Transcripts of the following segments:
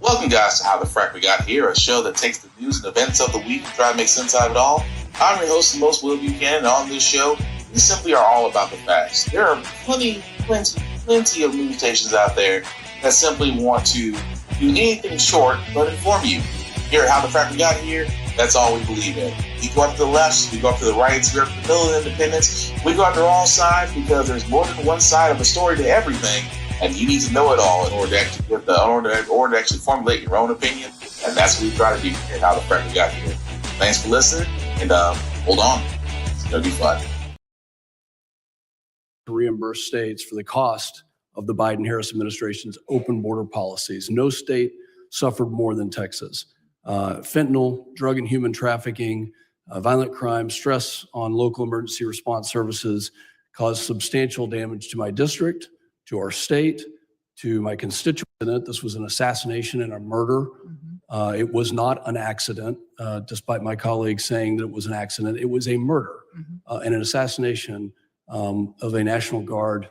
Welcome, guys, to How the Frack We Got Here, a show that takes the news and events of the week and try to make sense out of it all. I'm your host, the most Will Buchanan, and on this show, we simply are all about the facts. There are plenty of news stations out there that simply want to do anything short but inform you. Here at How the Frack We Got Here, that's all we believe in. We go up to the left, we go up to the right, we go up to the middle of independence, we go after all sides because there's more than one side of a story to everything. And you need to know it all in order to actually formulate your own opinion. And that's what we try to do here at How the Frack We Got Here. Thanks for listening, and hold on. It's going to be fun. To reimburse states for the cost of the Biden-Harris administration's open border policies. No state suffered more than Texas. Fentanyl, drug and human trafficking, violent crime, stress on local emergency response services caused substantial damage to my district, to our state, to my constituents. This was an assassination and a murder. It was not an accident, despite my colleagues saying that it was an accident. It was a murder and an assassination of a National Guard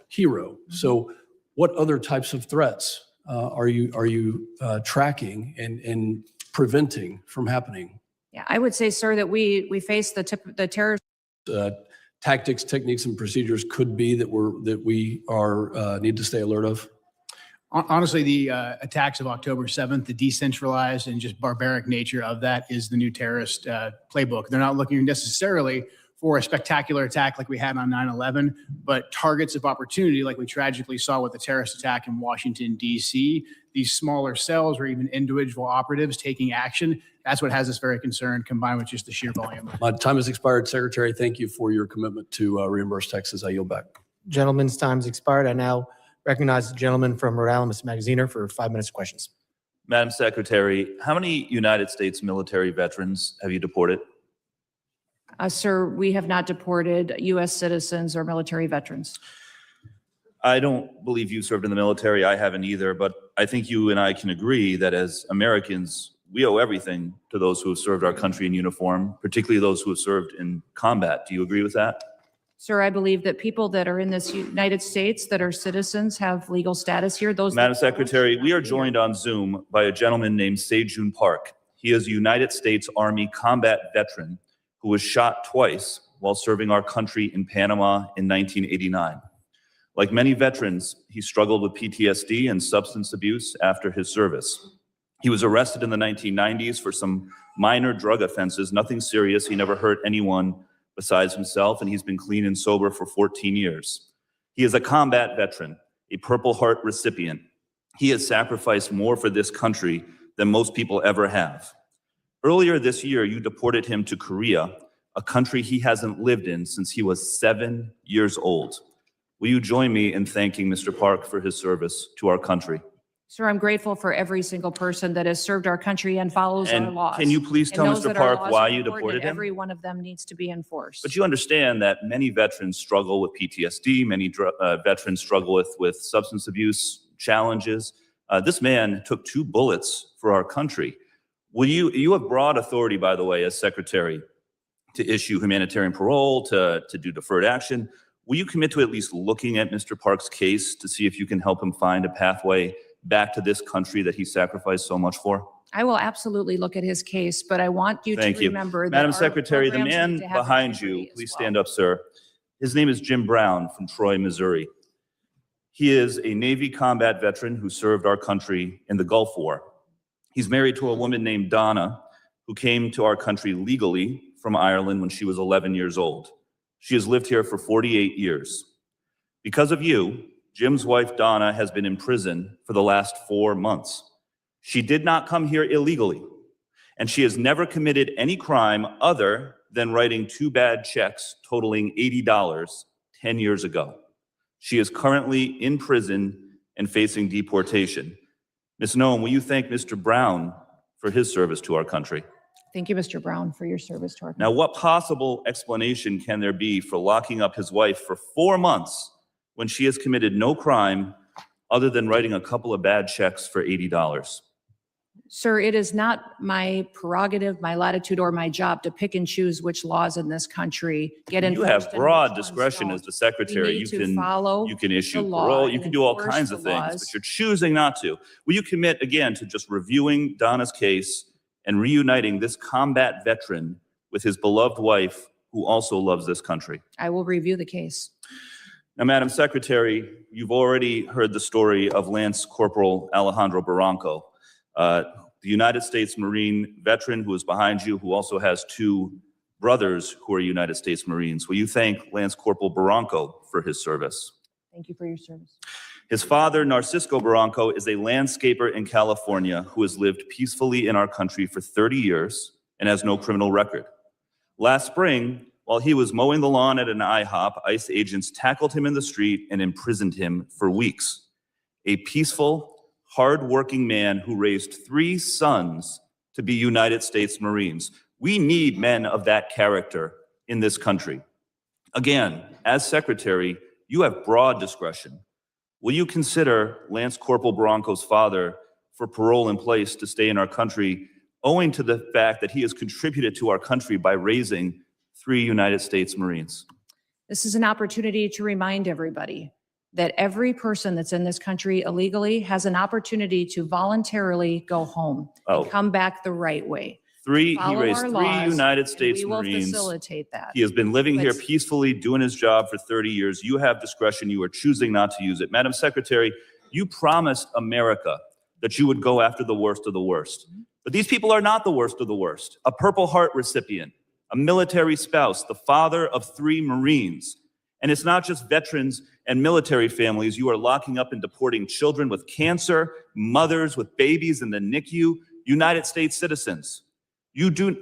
hero. So what other types of threats are you tracking and preventing from happening? Yeah, I would say, sir, that we face the terrorist tactics, techniques, and procedures could be that we need to stay alert of? Honestly, the attacks of October 7th, the decentralized and just barbaric nature of that is the new terrorist playbook. They're not looking necessarily for a spectacular attack like we had on 9/11, but targets of opportunity like we tragically saw with the terrorist attack in Washington, D.C., these smaller cells or even individual operatives taking action. That's what has us very concerned, combined with just the sheer volume. My time has expired, Secretary. Thank you for your commitment to reimburse Texas. I yield back. Gentleman's time's expired. I now recognize the gentleman from Rhode Island, Mr. Magaziner, for 5 minutes of questions. Madam Secretary, how many United States military veterans have you deported? Sir, we have not deported U.S. citizens or military veterans. I don't believe you served in the military. I haven't either, but I think you and I can agree that as Americans, we owe everything to those who have served our country in uniform, particularly those who have served in combat. Do you agree with that? Sir, I believe that people that are in this United States that are citizens have legal status here. Madam Secretary, we are joined on Zoom by a gentleman named Se-Jun Park. He is a United States Army combat veteran who was shot twice while serving our country in Panama in 1989. Like many veterans, he struggled with PTSD and substance abuse after his service. He was arrested in the 1990s for some minor drug offenses, nothing serious. He never hurt anyone besides himself, and he's been clean and sober for 14 years. He is a combat veteran, a Purple Heart recipient. He has sacrificed more for this country than most people ever have. Earlier this year, you deported him to Korea, a country he hasn't lived in since he was 7 years old. Will you join me in thanking Mr. Park for his service to our country? Sir, I'm grateful for every single person that has served our country and follows our laws. Can you please tell Mr. Park why you deported him? Every one of them needs to be enforced. But you understand that many veterans struggle with PTSD, many veterans struggle with substance abuse challenges. This man took 2 bullets for our country. You have broad authority, by the way, as Secretary, to issue humanitarian parole, to do deferred action. Will you commit to at least looking at Mr. Park's case to see if you can help him find a pathway back to this country that he sacrificed so much for? I will absolutely look at his case, but I want you to remember that Madam Secretary, the man behind you, please stand up, sir. His name is Jim Brown from Troy, Missouri. He is a Navy combat veteran who served our country in the Gulf War. He's married to a woman named Donna, who came to our country legally from Ireland when she was 11 years old. She has lived here for 48 years. Because of you, Jim's wife, Donna, has been in prison for the last 4 months. She did not come here illegally, and she has never committed any crime other than writing 2 bad checks totaling $80 10 years ago. She is currently in prison and facing deportation. Ms. Noem, will you thank Mr. Brown for his service to our country? Thank you, Mr. Brown, for your service to our country. Now, what possible explanation can there be for locking up his wife for 4 months when she has committed no crime other than writing a couple of bad checks for $80? Sir, it is not my prerogative, my latitude, or my job to pick and choose which laws in this country get enforced. You have and broad which ones discretion don't. as the secretary. We You need to follow can issue the law parole. You and can do all enforce kinds of the things, laws. but you're choosing not to. Will you commit again to just reviewing Donna's case and reuniting this combat veteran with his beloved wife, who also loves this country? I will review the case. Now, Madam Secretary, you've already heard the story of Lance Corporal Alejandro Barranco, the United States Marine veteran who is behind you, who also has two brothers who are United States Marines. Will you thank Lance Corporal Barranco for his service? Thank you for your service. His father, Narcisco Barranco, is a landscaper in California who has lived peacefully in our country for 30 years and has no criminal record. Last spring, while he was mowing the lawn at an IHOP, ICE agents tackled him in the street and imprisoned him for weeks. A peaceful, hard-working man who raised 3 sons to be United States Marines. We need men of that character in this country. Again, as Secretary, you have broad discretion. Will you consider Lance Corporal Barranco's father for parole in place to stay in our country, owing to the fact that he has contributed to our country by raising 3 United States Marines? This is an opportunity to remind everybody that every person that's in this country illegally has an opportunity to voluntarily go home and come back the right way. He Follow raised our 3 laws, United States we will Marines. facilitate that. He has been living here But- peacefully, doing his job for 30 years. You have discretion. You are choosing not to use it. Madam Secretary, you promised America that you would go after the worst of the worst. But these people are not the worst of the worst. A Purple Heart recipient, a military spouse, the father of 3 Marines. And it's not just veterans and military families. You are locking up and deporting children with cancer, mothers with babies in the NICU, United States citizens. There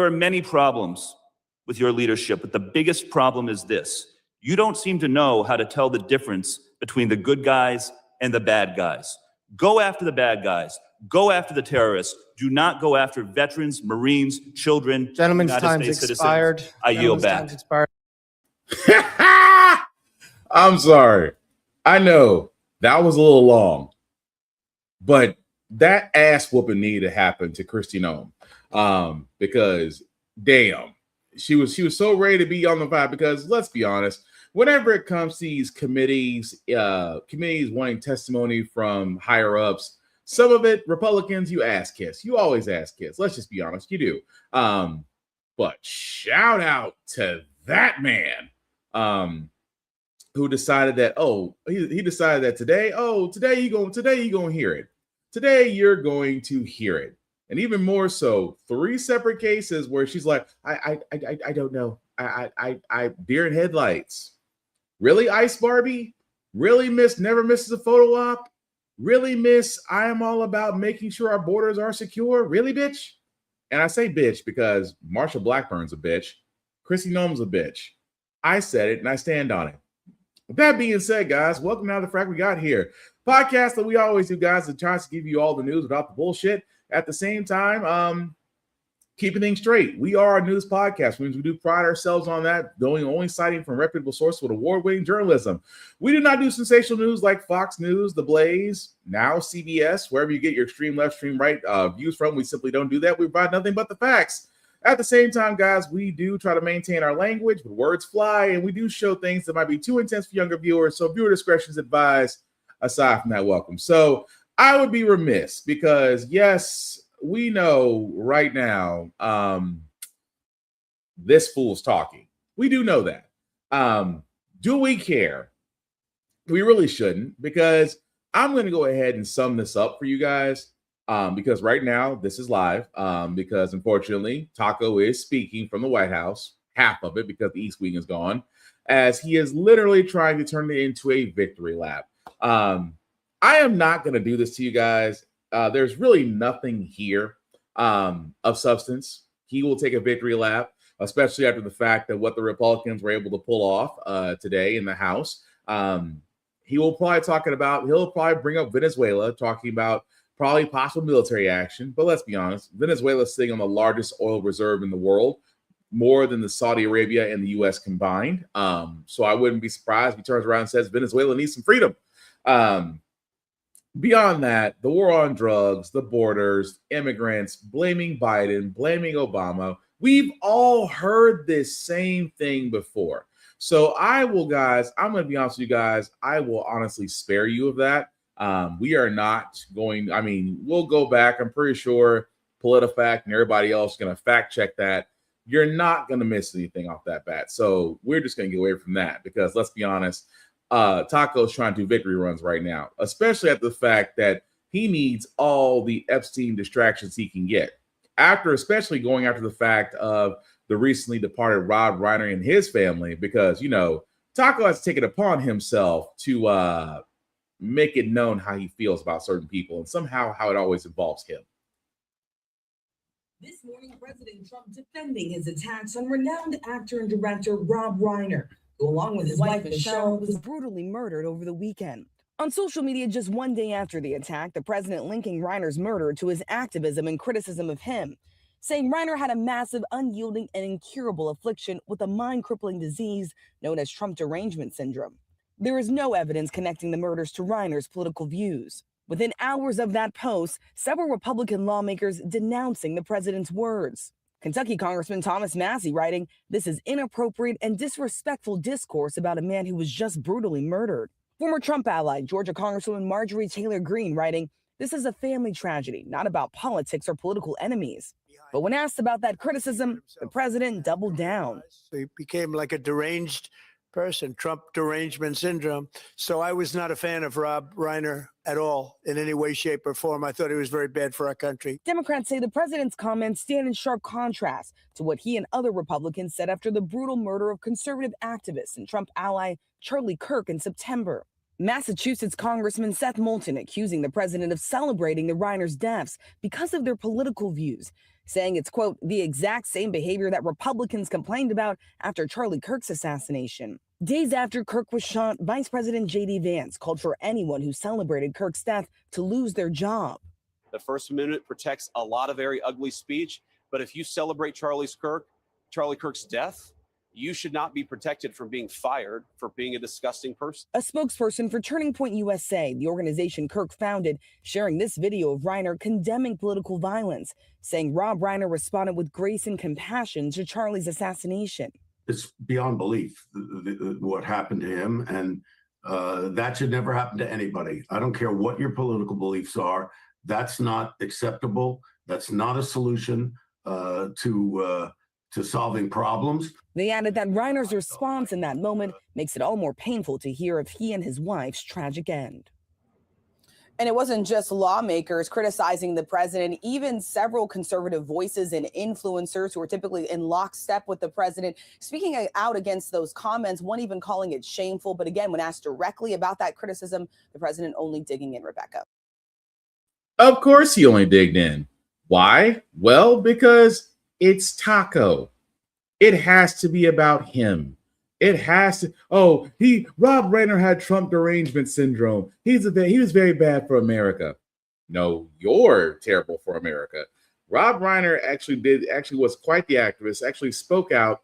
are many problems with your leadership, but the biggest problem is this. You don't seem to know how to tell the difference between the good guys and the bad guys. Go after the bad guys. Go after the terrorists. Do not go after veterans, Marines, children, Gentlemen's United time's States expired. citizens. I yield Gentlemen's back. time's expired. I'm sorry. I know that was a little long, but that ass whooping needed to happen to Kristi Noem, because damn, she was so ready to be on the vibe. Because let's be honest, whenever it comes to these committees wanting testimony from higher ups, some of it Republicans, you ass kiss. You always ass kiss. Let's just be honest, you do. But shout out to that man. Who decided that, he decided that today you're gonna hear it. Today you're going to hear it. And even more so, 3 separate cases where she's like, I don't know. I deer in headlights. Really, Ice Barbie? Really, Miss Never Misses a Photo Op? Really, Miss I am all about making sure our borders are secure? Really, bitch? And I say bitch because Marsha Blackburn's a bitch. Kristi Noem's a bitch. I said it and I stand on it. With that being said, guys, welcome now to the Frack We Got Here. Podcast that we always do, guys, that tries to give you all the news without the bullshit. At the same time, keeping things straight. We are a news podcast, which means we do pride ourselves on that, only citing from reputable sources with award-winning journalism. We do not do sensational news like Fox News, The Blaze, now CBS, wherever you get your extreme left, extreme right views from. We simply don't do that. We provide nothing but the facts. At the same time, guys, we do try to maintain our language, but words fly, and we do show things that might be too intense for younger viewers, so viewer discretion is advised aside from that welcome. So I would be remiss because, yes, we know right now this fool's talking. We do know that. Do we care? We really shouldn't, because I'm going to go ahead and sum this up for you guys. Because right now this is live, because unfortunately Taco is speaking from the White House, half of it because the East Wing is gone, as he is literally trying to turn it into a victory lap. I am not going to do this to you guys. There's really nothing here of substance. He will take a victory lap, especially after the fact that what the Republicans were able to pull off today in the House. He'll probably bring up Venezuela, talking about probably possible military action. But let's be honest, Venezuela is sitting on the largest oil reserve in the world, more than the Saudi Arabia and the U.S. combined. So I wouldn't be surprised if he turns around and says Venezuela needs some freedom. beyond that, the war on drugs, the borders, immigrants, blaming Biden, blaming Obama, we've all heard this same thing before. So I will, guys, I'm going to be honest with you guys, I will honestly spare you of that. We are not going, I mean, we'll go back. I'm pretty sure PolitiFact and everybody else is going to fact check that. You're not going to miss anything off that bat. So we're just going to get away from that because let's be honest, Taco's trying to do victory runs right now, especially at the fact that he needs all the Epstein distractions he can get. After, especially going after the fact of the recently departed Rob Reiner and his family, because, you know, Taco has taken upon himself to make it known how he feels about certain people and somehow how it always involves him. This morning, President Trump defending his attacks on renowned actor and director Rob Reiner, who, along with his wife Michelle, was brutally murdered over the weekend. On social media just one day after the attack, the president linking Reiner's murder to his activism and criticism of him, saying Reiner had a massive, unyielding, and incurable affliction with a mind-crippling disease known as Trump derangement syndrome. There is no evidence connecting the murders to Reiner's political views. Within hours of that post, several Republican lawmakers denouncing the president's words. Kentucky Congressman Thomas Massey writing, "This is inappropriate and disrespectful discourse about a man who was just brutally murdered." Former Trump ally Georgia Congresswoman Marjorie Taylor Greene writing, "This is a family tragedy, not about politics or political enemies." But when asked about that criticism, the president doubled down. He became like a deranged person, Trump derangement syndrome. So I was not a fan of Rob Reiner at all in any way, shape, or form. I thought he was very bad for our country. Democrats say the president's comments stand in sharp contrast to what he and other Republicans said after the brutal murder of conservative activist and Trump ally Charlie Kirk in September. Massachusetts Congressman Seth Moulton accusing the president of celebrating the Reiner's deaths because of their political views, saying it's, quote, the exact same behavior that Republicans complained about after Charlie Kirk's assassination. Days after Kirk was shot, Vice President J.D. Vance called for anyone who celebrated Kirk's death to lose their job. The First Amendment protects a lot of very ugly speech, but if you celebrate Charlie Kirk's death, you should not be protected from being fired for being a disgusting person. A spokesperson for Turning Point USA, the organization Kirk founded, sharing this video of Reiner condemning political violence, saying Rob Reiner responded with grace and compassion to Charlie's assassination. It's beyond belief what happened to him, and that should never happen to anybody. I don't care what your political beliefs are. That's not acceptable. That's not a solution to solving problems. They added that Reiner's response in that moment makes it all more painful to hear of he and his wife's tragic end. And it wasn't just lawmakers criticizing the president, even several conservative voices and influencers who are typically in lockstep with the president, speaking out against those comments, one even calling it shameful. But again, when asked directly about that criticism, the president only digging in, Rebecca. Of course he only digged in. Why? Well, because it's Taco. It has to be about him. It has to. Oh, Rob Reiner had Trump derangement syndrome. He was very bad for America. No, you're terrible for America. Rob Reiner actually was quite the activist. Actually spoke out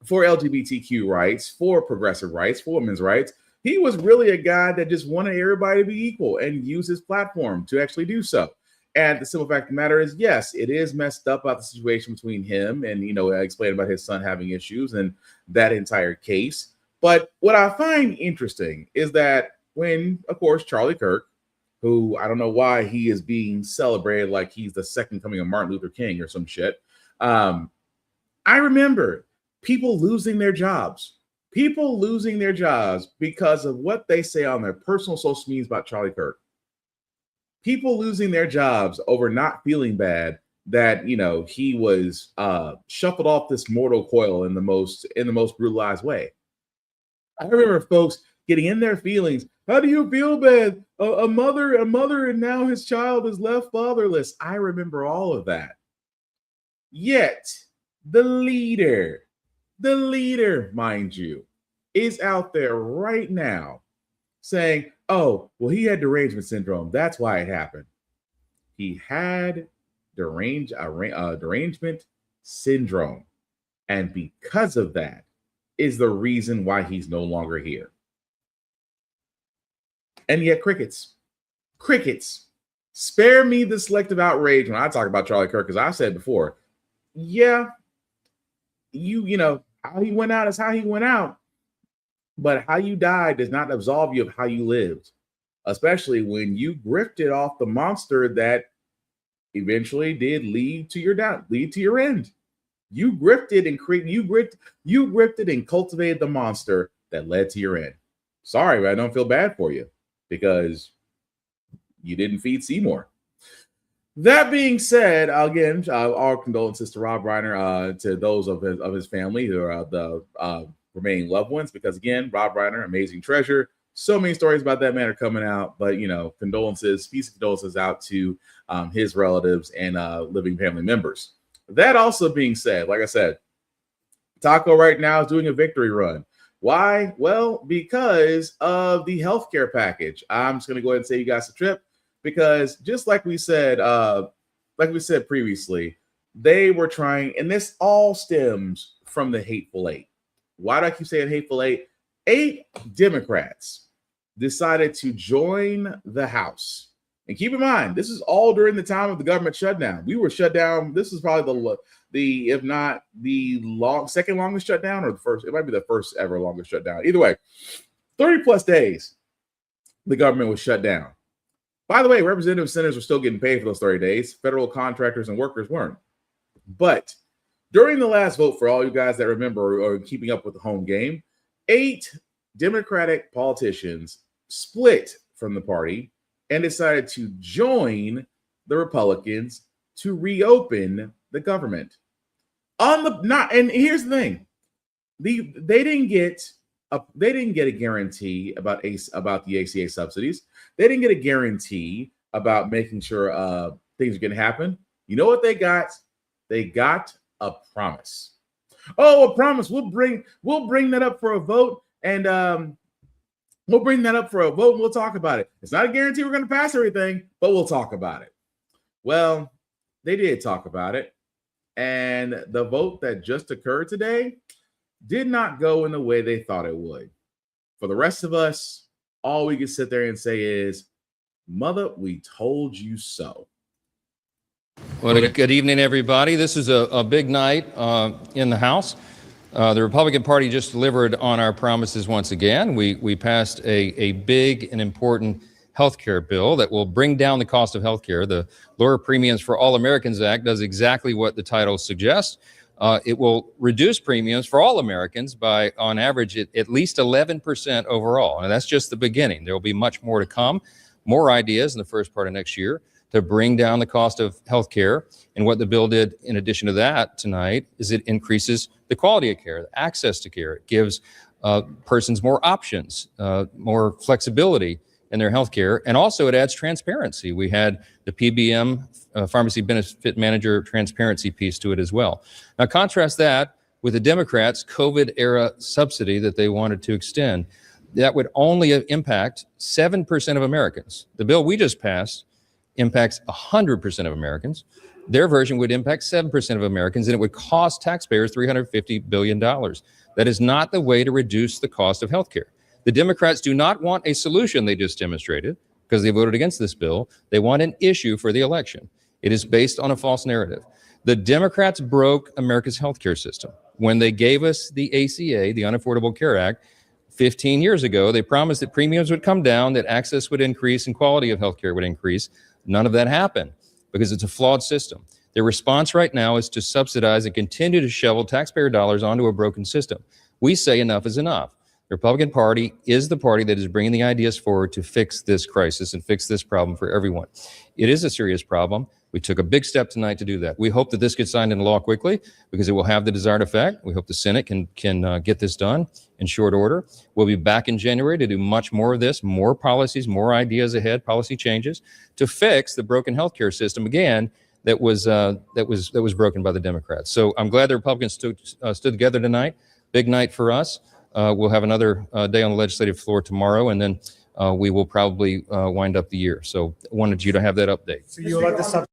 for LGBTQ rights, for progressive rights, for women's rights. He was really a guy that just wanted everybody to be equal and use his platform to actually do so. And the simple fact of the matter is, yes, it is messed up about the situation between him and, I explained about his son having issues and that entire case. But what I find interesting is that when, of course, Charlie Kirk, who I don't know why he is being celebrated like he's the second coming of Martin Luther King or some shit. I remember people losing their jobs because of what they say on their personal social medias about Charlie Kirk. People losing their jobs over not feeling bad that, he was shuffled off this mortal coil in the most brutalized way. I remember folks getting in their feelings. How do you feel bad? A mother, and now his child is left fatherless. I remember all of that. Yet the leader, mind you, is out there right now saying, oh, well, he had derangement syndrome. That's why it happened. He had derangement syndrome. And because of that is the reason why he's no longer here. And yet crickets. Crickets. Spare me the selective outrage when I talk about Charlie Kirk, because I've said before, yeah, you know, how he went out is how he went out. But how you died does not absolve you of how you lived, especially when you grifted off the monster that eventually did lead to your end. You grifted and cultivated the monster that led to your end. Sorry, but I don't feel bad for you because you didn't feed Seymour. That being said, again, our condolences to Rob Reiner, to those of his family who are the remaining loved ones, because again, Rob Reiner, amazing treasure. So many stories about that man are coming out, but you know, peace and condolences out to his relatives and living family members. That also being said, like I said, Taco right now is doing a victory run. Why? Well, because of the healthcare package. I'm just going to go ahead and say you guys a trip, because just like we said previously, they were trying, and this all stems from the Hateful Eight. Why do I keep saying Hateful Eight? 8 Democrats decided to join the House. And keep in mind, this is all during the time of the government shutdown. We were shut down. This is probably the if not the second longest shutdown, or the first. It might be the first ever longest shutdown. Either way, 30 plus days, the government was shut down. By the way, representative senators were still getting paid for those 30 days. Federal contractors and workers weren't. But during the last vote, for all you guys that remember or keeping up with the home game, 8 Democratic politicians split from the party and decided to join the Republicans to reopen the government. And here's the thing: they didn't get a guarantee about the ACA subsidies. They didn't get a guarantee about making sure things are going to happen. You know what they got? They got a promise. Oh, a promise. We'll bring that up for a vote, and we'll bring that up for a vote, and we'll talk about it. It's not a guarantee we're going to pass everything, but we'll talk about it. Well, they did talk about it, and the vote that just occurred today did not go in the way they thought it would. For the rest of us, all we can sit there and say is, "Mother, we told you so." Well, good evening, everybody. This is a big night in the House. The Republican Party just delivered on our promises once again. We passed a big and important health care bill that will bring down the cost of health care. The Lower Premiums for All Americans Act does exactly what the title suggests. It will reduce premiums for all Americans by, on average, at least 11% overall. And that's just the beginning. There will be much more to come, more ideas in the first part of next year to bring down the cost of health care. And what the bill did in addition to that tonight is it increases the quality of care, the access to care. It gives persons more options, more flexibility in their health care. And also it adds transparency. We had the PBM, Pharmacy Benefit Manager transparency piece to it as well. Now contrast that with the Democrats' COVID era subsidy that they wanted to extend. That would only impact 7% of Americans. The bill we just passed impacts 100% of Americans. Their version would impact 7% of Americans, and it would cost taxpayers $350 billion. That is not the way to reduce the cost of healthcare. The Democrats do not want a solution they just demonstrated because they voted against this bill. They want an issue for the election. It is based on a false narrative. The Democrats broke America's healthcare system. When they gave us the ACA, the Unaffordable Care Act, 15 years ago, they promised that premiums would come down, that access would increase, and quality of healthcare would increase. None of that happened because it's a flawed system. Their response right now is to subsidize and continue to shovel taxpayer dollars onto a broken system. We say enough is enough. The Republican Party is the party that is bringing the ideas forward to fix this crisis and fix this problem for everyone. It is a serious problem. We took a big step tonight to do that. We hope that this gets signed into law quickly because it will have the desired effect. We hope the Senate can get this done in short order. We'll be back in January to do much more of this, more policies, more ideas ahead, policy changes to fix the broken healthcare system again that was broken by the Democrats. So I'm glad the Republicans stood together tonight. Big night for us. We'll have another day on the legislative floor tomorrow, and then we will probably wind up the year. So I wanted you to have that update. So you let this up.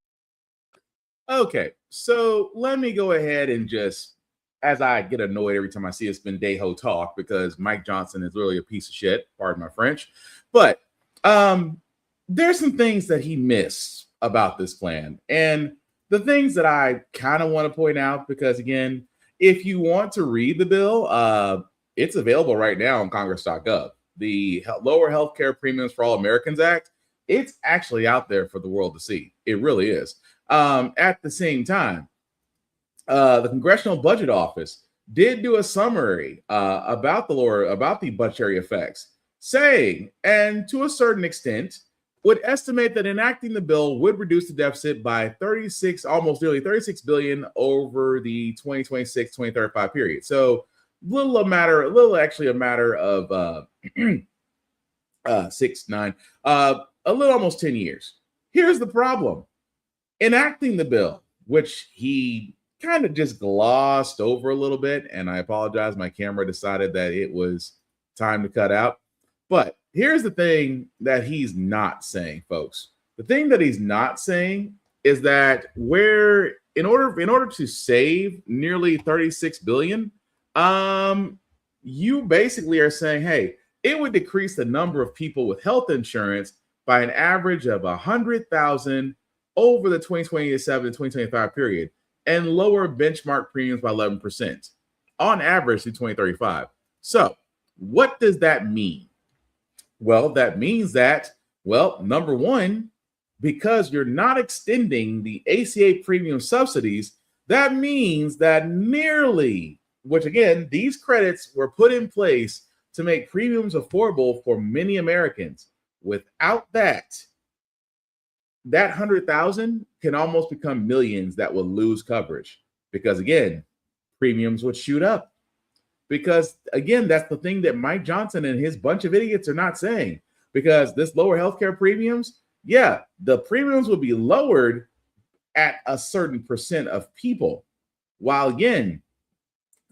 Okay, so let me go ahead and just, as I get annoyed every time I see it's been Day-Ho talk because Mike Johnson is really a piece of shit, pardon my French. But there's some things that he missed about this plan. And the things that I kind of want to point out, because again, if you want to read the bill, it's available right now on Congress.gov. The Lower Healthcare Premiums for All Americans Act, it's actually out there for the world to see. It really is. At the same time, the Congressional Budget Office did do a summary about the budgetary effects, saying, and to a certain extent, would estimate that enacting the bill would reduce the deficit by almost nearly 36 billion over the 2026-2035 period. So a little matter of almost 10 years. Here's the problem. Enacting the bill, which he kind of just glossed over a little bit, and I apologize, my camera decided that it was time to cut out. But here's the thing that he's not saying, folks. The thing that he's not saying is that in order to save nearly 36 billion, you basically are saying, hey, it would decrease the number of people with health insurance by an average of 100,000 over the 2027 to 2025 period, and lower benchmark premiums by 11% on average through 2035. So what does that mean? Well, that means that, number one, because you're not extending the ACA premium subsidies, that means that which again, these credits were put in place to make premiums affordable for many Americans. Without that 100,000 can almost become millions that will lose coverage, because again, premiums would shoot up. Because again, that's the thing that Mike Johnson and his bunch of idiots are not saying. Because this lower healthcare premiums, the premiums will be lowered at a certain percent of people. While again,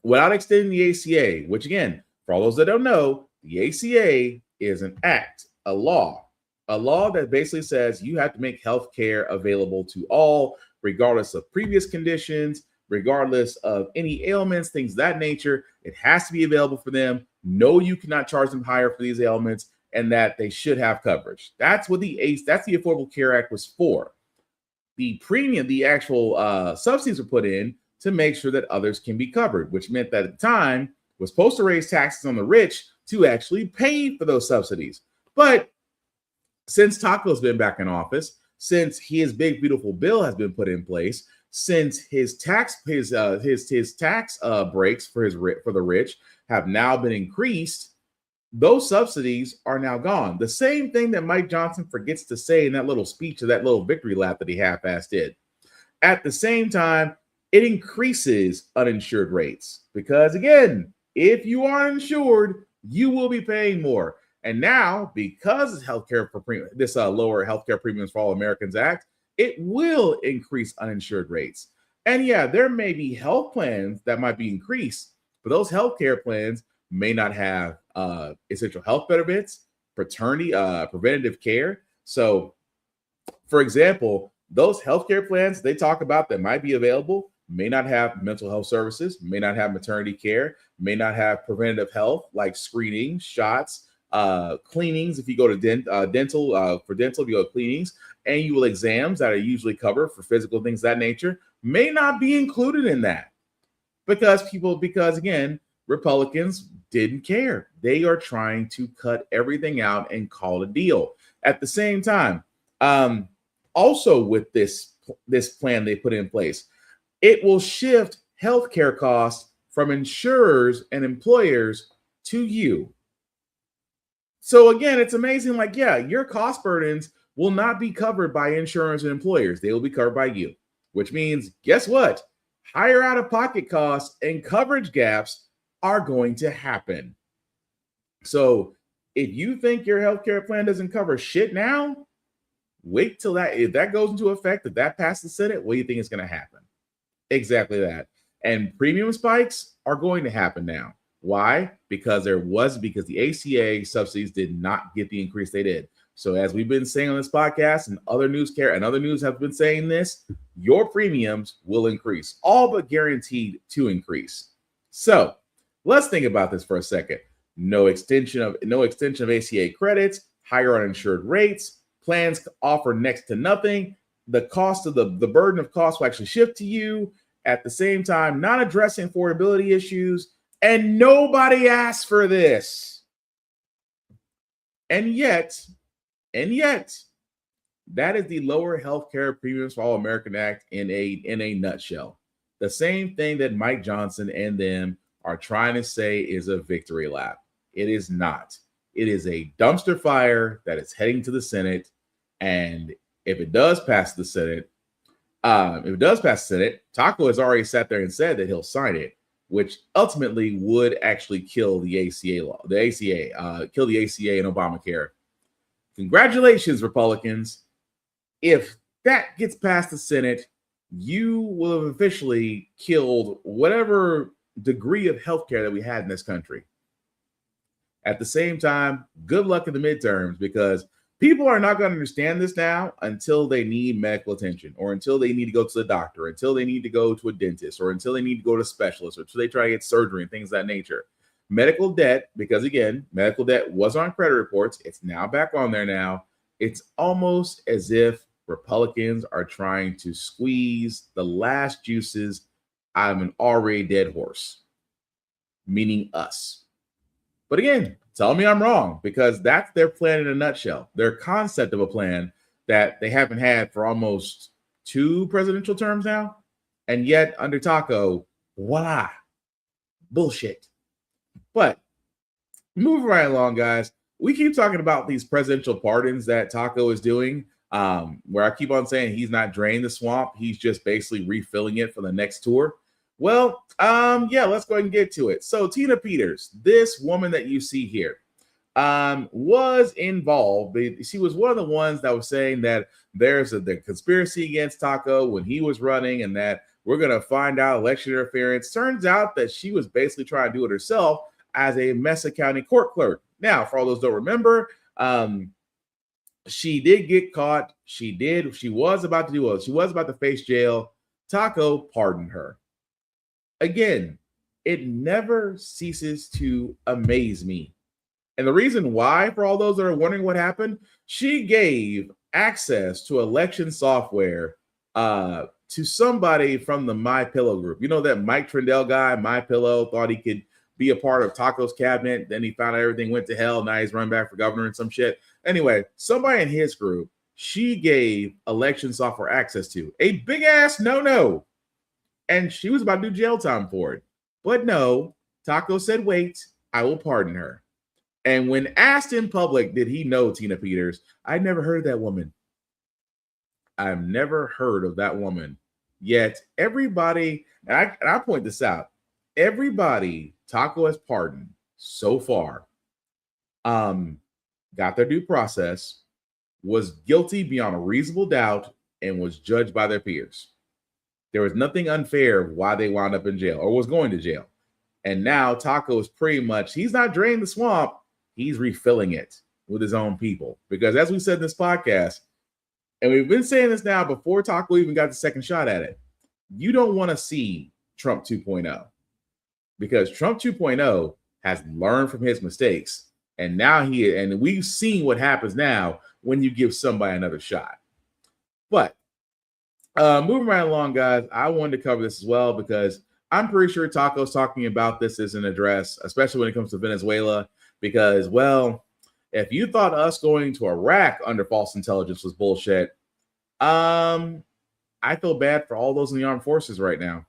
without extending the ACA, which again, for all those that don't know, the ACA is an act, a law that basically says you have to make healthcare available to all, regardless of previous conditions, regardless of any ailments, things of that nature. It has to be available for them. No, you cannot charge them higher for these ailments, and that they should have coverage. That's what the Affordable Care Act was for. The premium, the actual subsidies were put in to make sure that others can be covered, which meant that at the time was supposed to raise taxes on the rich to actually pay for those subsidies. But since Taco's been back in office, since his big beautiful bill has been put in place, since his tax breaks for the rich have now been increased, those subsidies are now gone. The same thing that Mike Johnson forgets to say in that little speech, or that little victory lap that he half-assed did. At the same time, it increases uninsured rates, because again, if you are insured, you will be paying more. And now, because this lower healthcare premiums for all Americans Act, it will increase uninsured rates. And there may be health plans that might be increased, but those healthcare plans may not have essential health benefits, preventative care. So, for example, those healthcare plans they talk about that might be available may not have mental health services, may not have maternity care, may not have preventative health like screening, shots, cleanings. If you go to dental, if you go to cleanings, annual exams that are usually covered for physical things of that nature may not be included in that, because again, Republicans didn't care. They are trying to cut everything out and call it a deal. At the same time, also with this plan they put in place, it will shift healthcare costs from insurers and employers to you. So again, it's amazing. Your cost burdens will not be covered by insurers and employers. They will be covered by you, which means, guess what? Higher out-of-pocket costs and coverage gaps are going to happen. So if you think your healthcare plan doesn't cover shit now, wait till if that goes into effect, if that passes the Senate, what do you think is going to happen? Exactly that. And premium spikes are going to happen now. Why? Because the ACA subsidies did not get the increase they did. So as we've been saying on this podcast, and other news have been saying this, your premiums will increase, all but guaranteed to increase. So let's think about this for a second. No extension of ACA credits, higher uninsured rates, plans offer next to nothing. The cost of the burden of cost will actually shift to you. At the same time, not addressing affordability issues, and nobody asked for this. And yet, that is the lower healthcare premiums for all American Act in a nutshell. The same thing that Mike Johnson and them are trying to say is a victory lap. It is not. It is a dumpster fire that is heading to the Senate. And if it does pass the Senate, Taco has already sat there and said that he'll sign it, which ultimately would actually kill the ACA law, kill the ACA and Obamacare. Congratulations, Republicans. If that gets past the Senate, you will have officially killed whatever degree of healthcare that we had in this country. At the same time, good luck in the midterms, because people are not going to understand this now until they need medical attention, or until they need to go to the doctor, or until they need to go to a dentist, or until they need to go to a specialist, or until they try to get surgery and things of that nature. Medical debt, because again, medical debt was on credit reports. It's now back on there now. It's almost as if Republicans are trying to squeeze the last juices out of an already dead horse, meaning us. But again, tell me I'm wrong, because that's their plan in a nutshell. Their concept of a plan that they haven't had for almost 2 presidential terms now. And yet under Taco, voila, bullshit. But moving right along, guys, we keep talking about these presidential pardons that Taco is doing, where I keep on saying he's not drained the swamp. He's just basically refilling it for the next tour. Well, yeah, let's go ahead and get to it. So Tina Peters, this woman that you see here, was involved. She was one of the ones that was saying that there's the conspiracy against Taco when he was running, and that we're going to find out election interference. Turns out that she was basically trying to do it herself as a Mesa County court clerk. Now, for all those who don't remember, she did get caught. She was about to face jail. Taco pardoned her. Again, it never ceases to amaze me. And the reason why, for all those that are wondering what happened, she gave access to election software to somebody from the MyPillow group. You know that Mike Trindell guy, MyPillow, thought he could be a part of Taco's cabinet. Then he found out everything went to hell. Now he's running back for governor and some shit. Anyway, somebody in his group, she gave election software access to. A big ass no-no. And she was about to do jail time for it. But no, Taco said, wait, I will pardon her. And when asked in public, did he know Tina Peters? I never heard of that woman. I've never heard of that woman. Yet everybody, and I point this out, everybody Taco has pardoned so far, got their due process, was guilty beyond a reasonable doubt, and was judged by their peers. There was nothing unfair why they wound up in jail or was going to jail. And now Taco is pretty much, he's not draining the swamp, he's refilling it with his own people. Because as we said in this podcast, and we've been saying this now before Taco even got the second shot at it, you don't want to see Trump 2.0. Because Trump 2.0 has learned from his mistakes. And now we've seen what happens now when you give somebody another shot. But moving right along, guys, I wanted to cover this as well, because I'm pretty sure Taco's talking about this as an address, especially when it comes to Venezuela, because, well, if you thought us going to Iraq under false intelligence was bullshit, I feel bad for all those in the armed forces right now.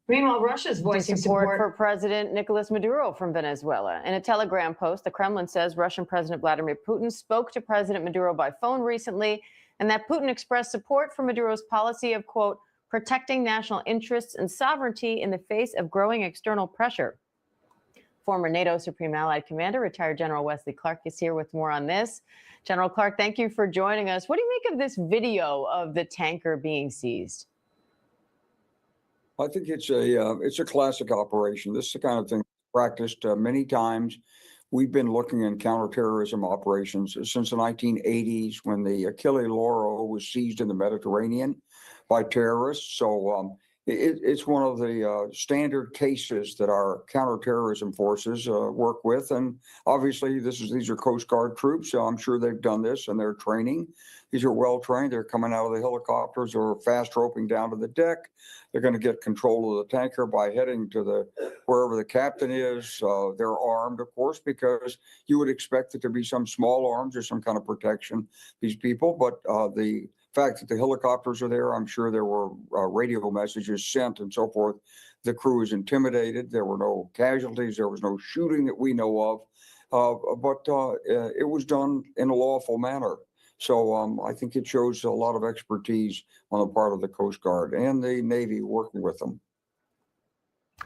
Meanwhile, Russia's voicing support for President Nicolas Maduro from Venezuela. In a Telegram post, the Kremlin says Russian President Vladimir Putin spoke to President Maduro by phone recently, and that Putin expressed support for Maduro's policy of, quote, protecting national interests and sovereignty in the face of growing external pressure. Former NATO Supreme Allied Commander, retired General Wesley Clark, is here with more on this. General Clark, thank you for joining us. What do you make of this video of the tanker being seized? I think it's a classic operation. This is the kind of thing practiced many times. We've been looking in counterterrorism operations since the 1980s, when the Achille Lauro was seized in the Mediterranean by terrorists. So It's one of the standard cases that our counterterrorism forces work with, and obviously these are Coast Guard troops, so I'm sure they've done this and they're training. These are well trained. They're coming out of the helicopters or fast roping down to the deck. They're going to get control of the tanker by heading to wherever the captain is. They're armed, of course, because you would expect that there be some small arms or some kind of protection. These people, but the fact that the helicopters are there, I'm sure there were radio messages sent and so forth. The crew is intimidated. There were no casualties. There was no shooting that we know of, but it was done in a lawful manner. So I think it shows a lot of expertise on the part of the Coast Guard and the Navy working with them.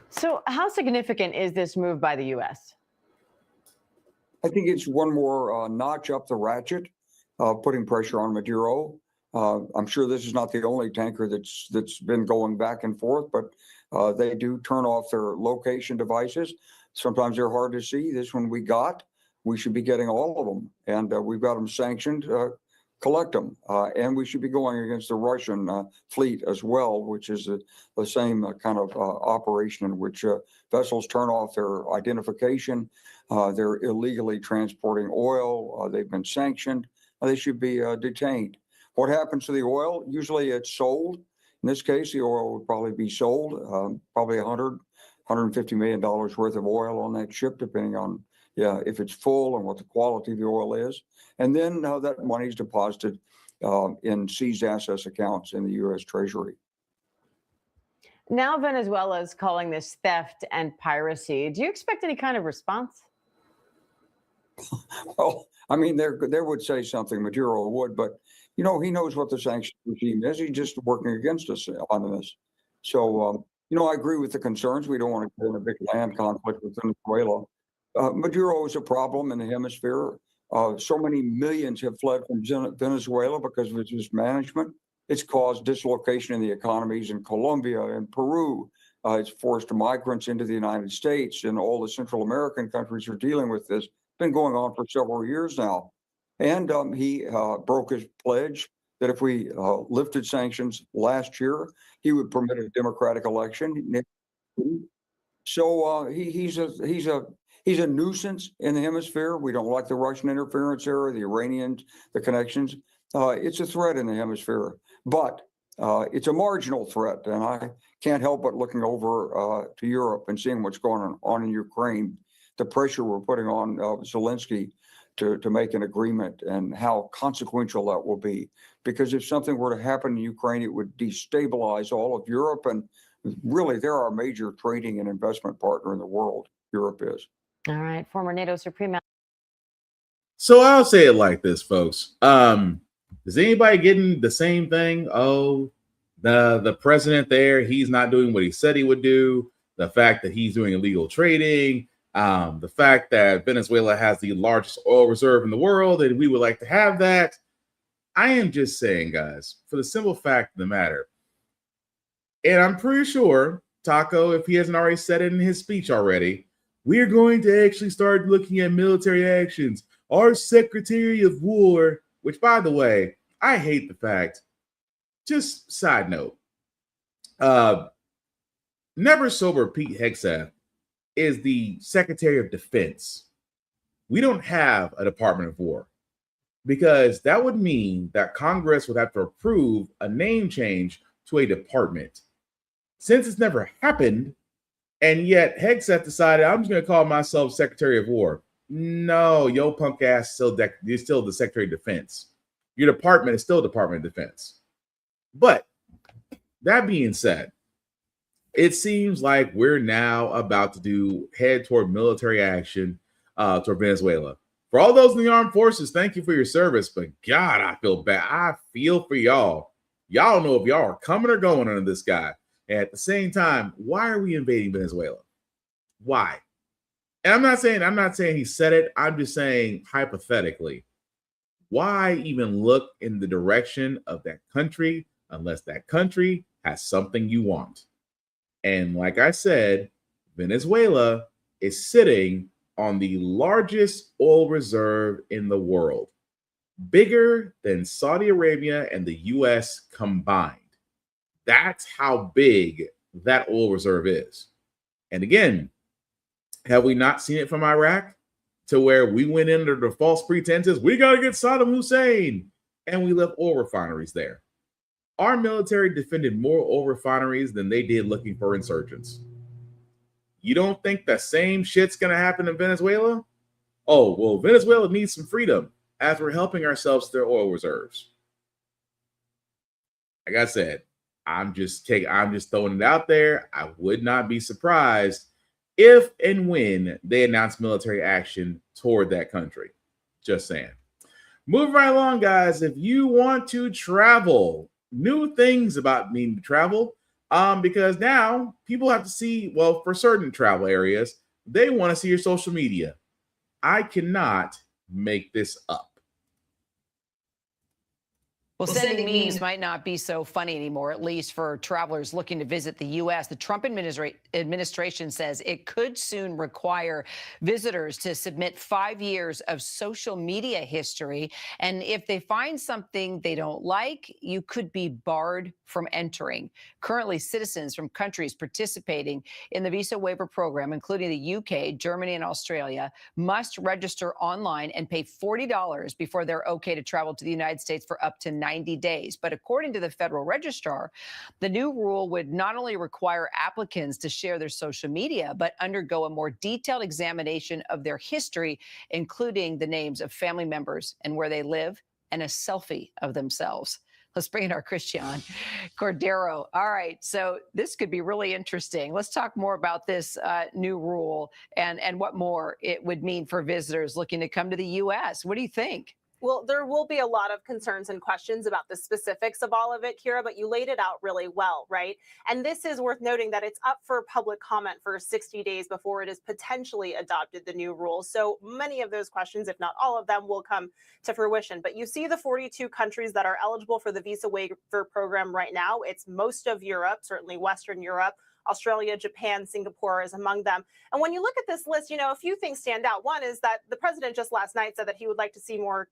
So how significant is this move by the U.S.? I think it's one more notch up the ratchet, putting pressure on Maduro. I'm sure this is not the only tanker that's been going back and forth, but they do turn off their location devices. Sometimes they're hard to see. This one we should be getting all of them, and we've got them sanctioned. Collect them, and we should be going against the Russian fleet as well, which is the same kind of operation in which vessels turn off their identification. They're illegally transporting oil. They've been sanctioned. They should be detained. What happens to the oil? Usually it's sold. In this case, the oil would probably be sold, probably $150 million worth of oil on that ship, depending on if it's full and what the quality of the oil is. And then that money is deposited in seized assets accounts in the U.S. Treasury. Now Venezuela is calling this theft and piracy. Do you expect any kind of response? Well, I mean, there would say something, Maduro would, but, he knows what the sanction regime is. He's just working against us on this. So, I agree with the concerns. We don't want to get in a big land conflict with Venezuela. Maduro is a problem in the hemisphere. So many millions have fled from Venezuela because of its mismanagement. It's caused dislocation in the economies in Colombia and Peru. It's forced migrants into the United States, and all the Central American countries are dealing with this. It's been going on for several years now. And he broke his pledge that if we lifted sanctions last year, he would permit a democratic election. So he's a nuisance in the hemisphere. We don't like the Russian interference there, the Iranians, the connections. It's a threat in the hemisphere, but it's a marginal threat. And I can't help but looking over to Europe and seeing what's going on in Ukraine, the pressure we're putting on Zelensky to make an agreement, and how consequential that will be. Because if something were to happen in Ukraine, it would destabilize all of Europe. And really, they're our major trading and investment partner in the world. Europe is. All right, former NATO Supreme. So I'll say it like this, folks. Is anybody getting the same thing? Oh, the president there, he's not doing what he said he would do. The fact that he's doing illegal trading. The fact that Venezuela has the largest oil reserve in the world, and we would like to have that. I am just saying, guys, for the simple fact of the matter, and I'm pretty sure Taco, if he hasn't already said it in his speech already, we're going to actually start looking at military actions. Our Secretary of War, which, by the way, I hate the fact, just side note, Never Sober Pete Hegseth is the Secretary of Defense. We don't have a Department of War, because that would mean that Congress would have to approve a name change to a department. Since it's never happened, and yet Hegseth decided, I'm just going to call myself Secretary of War. No, yo punk ass, you're still the Secretary of Defense. Your department is still Department of Defense. But that being said, it seems like we're now about to head toward military action toward Venezuela. For all those in the armed forces, thank you for your service. But God, I feel bad. I feel for y'all. Y'all know if y'all are coming or going under this guy. And at the same time, why are we invading Venezuela? Why? And I'm not saying he said it. I'm just saying hypothetically, why even look in the direction of that country unless that country has something you want? And like I said, Venezuela is sitting on the largest oil reserve in the world, bigger than Saudi Arabia and the US combined. That's how big that oil reserve is. And again, have we not seen it from Iraq to where we went in under the false pretenses, we got to get Saddam Hussein, and we left oil refineries there. Our military defended more oil refineries than they did looking for insurgents. You don't think the same shit's going to happen in Venezuela? Oh, well, Venezuela needs some freedom as we're helping ourselves to their oil reserves. Like I said, I'm just throwing it out there. I would not be surprised if and when they announce military action toward that country. Just saying. Moving right along, guys. If you want to travel, new things about needing to travel, because now people have to see, well, for certain travel areas, they want to see your social media. I cannot make this up. Well, sending memes might not be so funny anymore, at least for travelers looking to visit the U.S. The Trump administration says it could soon require visitors to submit 5 years of social media history. And if they find something they don't like, you could be barred from entering. Currently, citizens from countries participating in the visa waiver program, including the UK, Germany, and Australia, must register online and pay $40 before they're okay to travel to the United States for up to 90 days. But according to the federal registrar, the new rule would not only require applicants to share their social media, but undergo a more detailed examination of their history, including the names of family members and where they live, and a selfie of themselves. Let's bring in our Christian Cordero. All right, so this could be really interesting. Let's talk more about this new rule and what more it would mean for visitors looking to come to the U.S. What do you think? Well, there will be a lot of concerns and questions about the specifics of all of it, Kira, but you laid it out really well, right? And this is worth noting that it's up for public comment for 60 days before it is potentially adopted, the new rules. So many of those questions, if not all of them, will come to fruition. But you see the 42 countries that are eligible for the visa waiver program right now. It's most of Europe, certainly Western Europe. Australia, Japan, Singapore is among them. And when you look at this list, you know, a few things stand out. One is that the president just last night said that he would like to see more,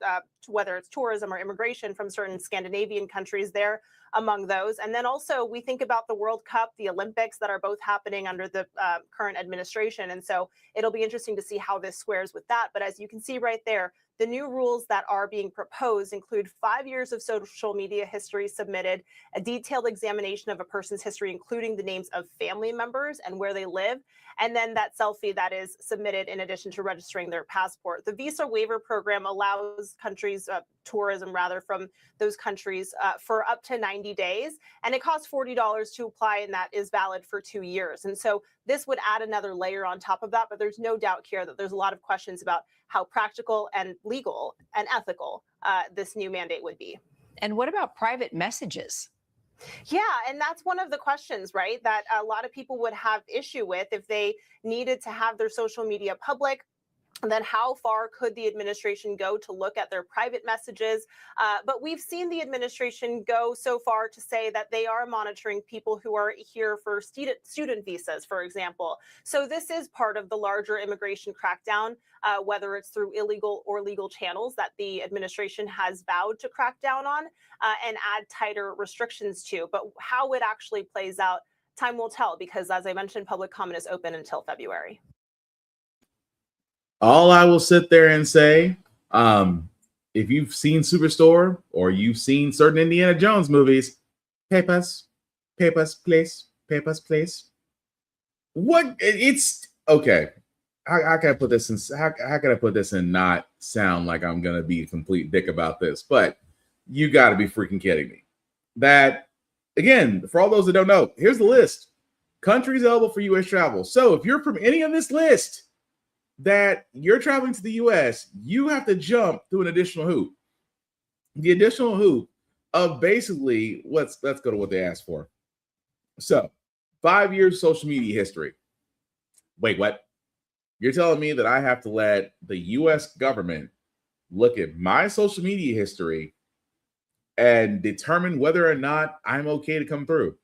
whether it's tourism or immigration from certain Scandinavian countries there among those. And then also we think about the World Cup, the Olympics that are both happening under the current administration. And so it'll be interesting to see how this squares with that. But as you can see right there, the new rules that are being proposed include 5 years of social media history submitted, a detailed examination of a person's history, including the names of family members and where they live, and then that selfie that is submitted in addition to registering their passport. The visa waiver program allows countries, tourism rather, from those countries for up to 90 days, and it costs $40 to apply, and that is valid for 2 years. And so this would add another layer on top of that, but there's no doubt here that there's a lot of questions about how practical and legal and ethical this new mandate would be. And what about private messages? Yeah, and that's one of the questions, right, that a lot of people would have issue with if they needed to have their social media public. And then how far could the administration go to look at their private messages? But we've seen the administration go so far to say that they are monitoring people who are here for student visas, for example. So this is part of the larger immigration crackdown, whether it's through illegal or legal channels that the administration has vowed to crack down on and add tighter restrictions to. But how it actually plays out, time will tell, because as I mentioned, public comment is open until February. All I will sit there and say, if you've seen Superstore or you've seen certain Indiana Jones movies, papers, please. What it's okay. How can I put this in? How can I put this and not sound like I'm gonna be a complete dick about this? But you got to be freaking kidding me. That again, for all those that don't know, here's the list: countries eligible for U.S. travel. So if you're from any of this list that you're traveling to the U.S., you have to jump through an additional hoop. The additional hoop of basically let's go to what they asked for. So 5 years social media history. Wait, what? You're telling me that I have to let the U.S. government look at my social media history and determine whether or not I'm okay to come through?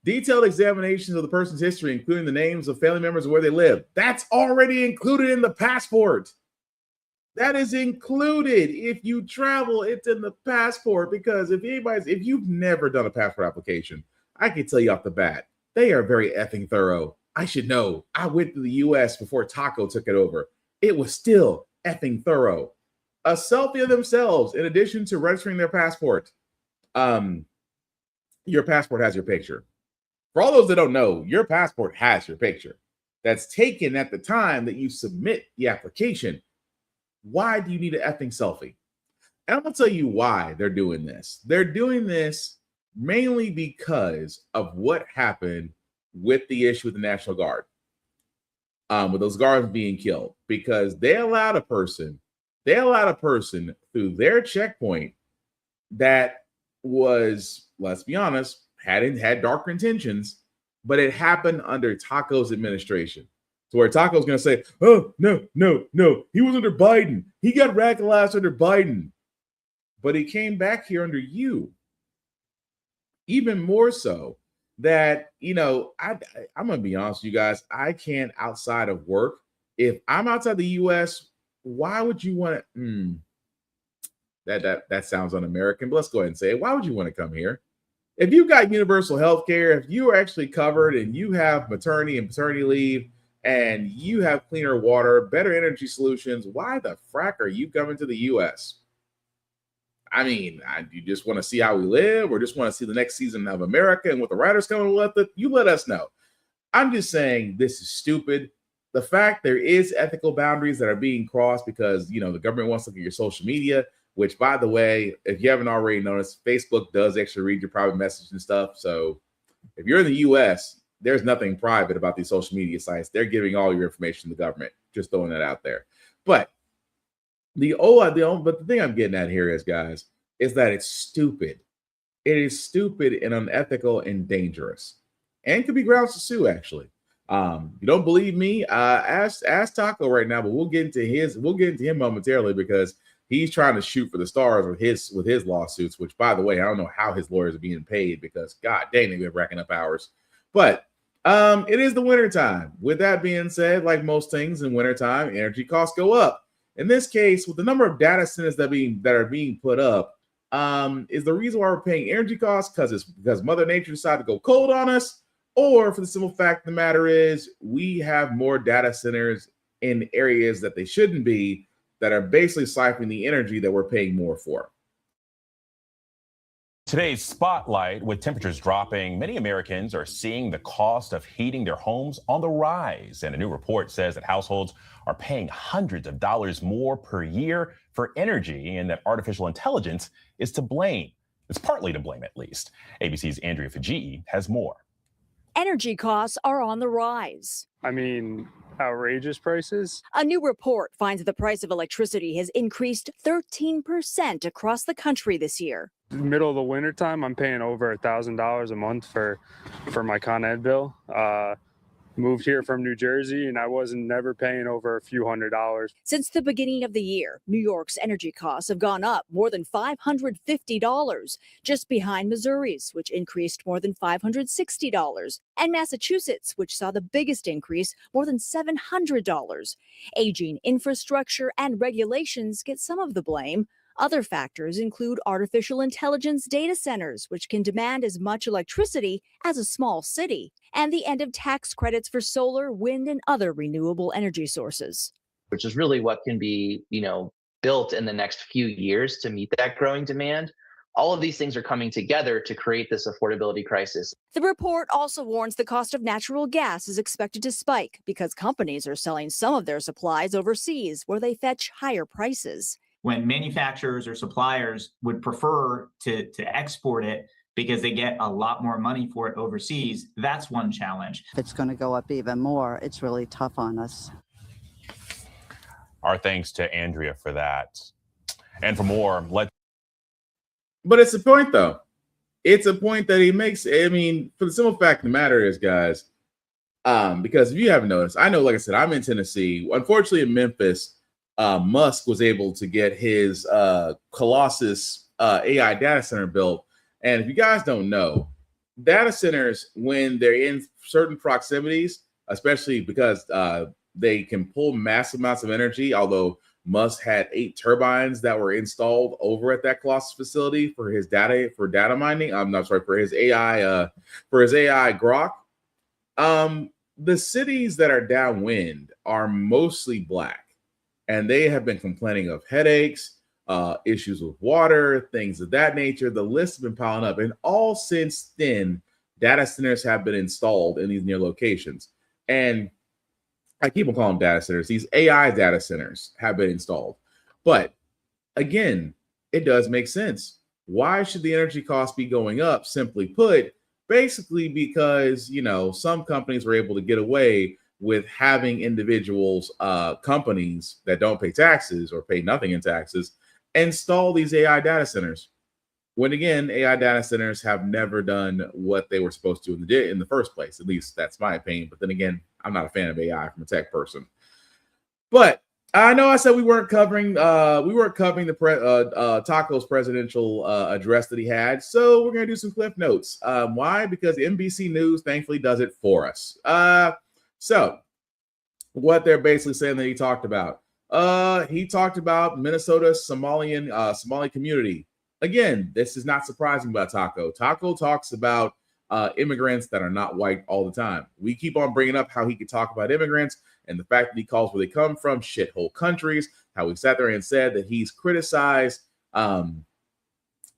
Detailed examinations of the person's history, including the names of family members and where they live. That's already included in the passport. That is included. If you travel, it's in the passport. Because if you've never done a passport application, I can tell you off the bat, they are very effing thorough. I should know. I went to the US before Taco took it over. It was still effing thorough. A selfie of themselves, in addition to registering their passport. Your passport has your picture. For all those that don't know, your passport has your picture. That's taken at the time that you submit the application. Why do you need an effing selfie? And I'm going to tell you why they're doing this. They're doing this mainly because of what happened with the issue with the National Guard, with those guards being killed, because they allowed a person through their checkpoint that was, let's be honest, had darker intentions, but it happened under Taco's administration. So where Taco's going to say, oh, no, he was under Biden. He got radicalized under Biden. But he came back here under you. Even more so that, I'm going to be honest with you guys, I can't outside of work. If I'm outside the U.S., why would you want to, that sounds un-American, but let's go ahead and say it. Why would you want to come here? If you've got universal health care, if you are actually covered and you have maternity and paternity leave and you have cleaner water, better energy solutions, why the frack are you coming to the U.S.? I mean, you just want to see how we live or just want to see the next season of America and what the writers coming with, you let us know. I'm just saying this is stupid. The fact there is ethical boundaries that are being crossed because, the government wants to look at your social media, which, by the way, if you haven't already noticed, Facebook does actually read your private message and stuff. So if you're in the U.S., there's nothing private about these social media sites. They're giving all your information to the government. Just throwing that out there. But the thing I'm getting at here is, guys, is that it's stupid. It is stupid and unethical and dangerous, and could be grounds to sue. Actually, you don't believe me? Ask Taco right now. But we'll get into him momentarily because he's trying to shoot for the stars with his lawsuits. Which, by the way, I don't know how his lawyers are being paid because, God dang, they've been racking up hours. But it is the wintertime. With that being said, like most things in wintertime, energy costs go up. In this case, with the number of data centers that are being put up, is the reason why we're paying energy costs because Mother Nature decided to go cold on us, or for the simple fact of the matter is we have more data centers in areas that they shouldn't be that are basically siphoning the energy that we're paying more for. Today's spotlight, with temperatures dropping, many Americans are seeing the cost of heating their homes on the rise. And a new report says that households are paying hundreds of dollars more per year for energy and that artificial intelligence is to blame. It's partly to blame, at least. ABC's Andrea Fajii has more. Energy costs are on the rise. I mean, outrageous prices. A new report finds that the price of electricity has increased 13% across the country this year. In the middle of the winter time, I'm paying over $1,000 a month for my Con Ed bill. Moved here from New Jersey, and I wasn't never paying over a few $100s. Since the beginning of the year, New York's energy costs have gone up more than $550, just behind Missouri's, which increased more than $560, and Massachusetts, which saw the biggest increase, more than $700. Aging infrastructure and regulations get some of the blame. Other factors include artificial intelligence data centers, which can demand as much electricity as a small city, and the end of tax credits for solar, wind, and other renewable energy sources. Which is really what can be, built in the next few years to meet that growing demand. All of these things are coming together to create this affordability crisis. The report also warns the cost of natural gas is expected to spike because companies are selling some of their supplies overseas where they fetch higher prices. When manufacturers or suppliers would prefer to export it because they get a lot more money for it overseas, that's one challenge. If it's going to go up even more, it's really tough on us. Our thanks to Andrea for that. And for more, But it's a point, though. It's a point that he makes. I mean, for the simple fact of the matter is, guys, because if you haven't noticed, I know, like I said, I'm in Tennessee. Unfortunately, in Memphis, Musk was able to get his Colossus AI data center built. And if you guys don't know, data centers, when they're in certain proximities, especially because they can pull massive amounts of energy, although Musk had 8 turbines that were installed over at that Colossus facility for his data mining. I'm not sorry, for his AI Grok. The cities that are downwind are mostly black, and they have been complaining of headaches, issues with water, things of that nature. The list has been piling up, and all since then, data centers have been installed in these near locations. And I keep on calling them data centers. These AI data centers have been installed. But again, it does make sense. Why should the energy cost be going up? Simply put, basically because, some companies were able to get away with having individuals, companies that don't pay taxes or pay nothing in taxes, install these AI data centers. When again, AI data centers have never done what they were supposed to in the first place. At least that's my opinion. But then again, I'm not a fan of AI from a tech person. But I know I said we weren't covering the Taco's presidential address that he had. So we're gonna do some cliff notes. Why? Because NBC News thankfully does it for us. So what they're basically saying that he talked about. He talked about Minnesota's Somali community. Again, this is not surprising about Taco. Taco talks about immigrants that are not white all the time. We keep on bringing up how he could talk about immigrants and the fact that he calls where they come from shithole countries, how he sat there and said that he's criticized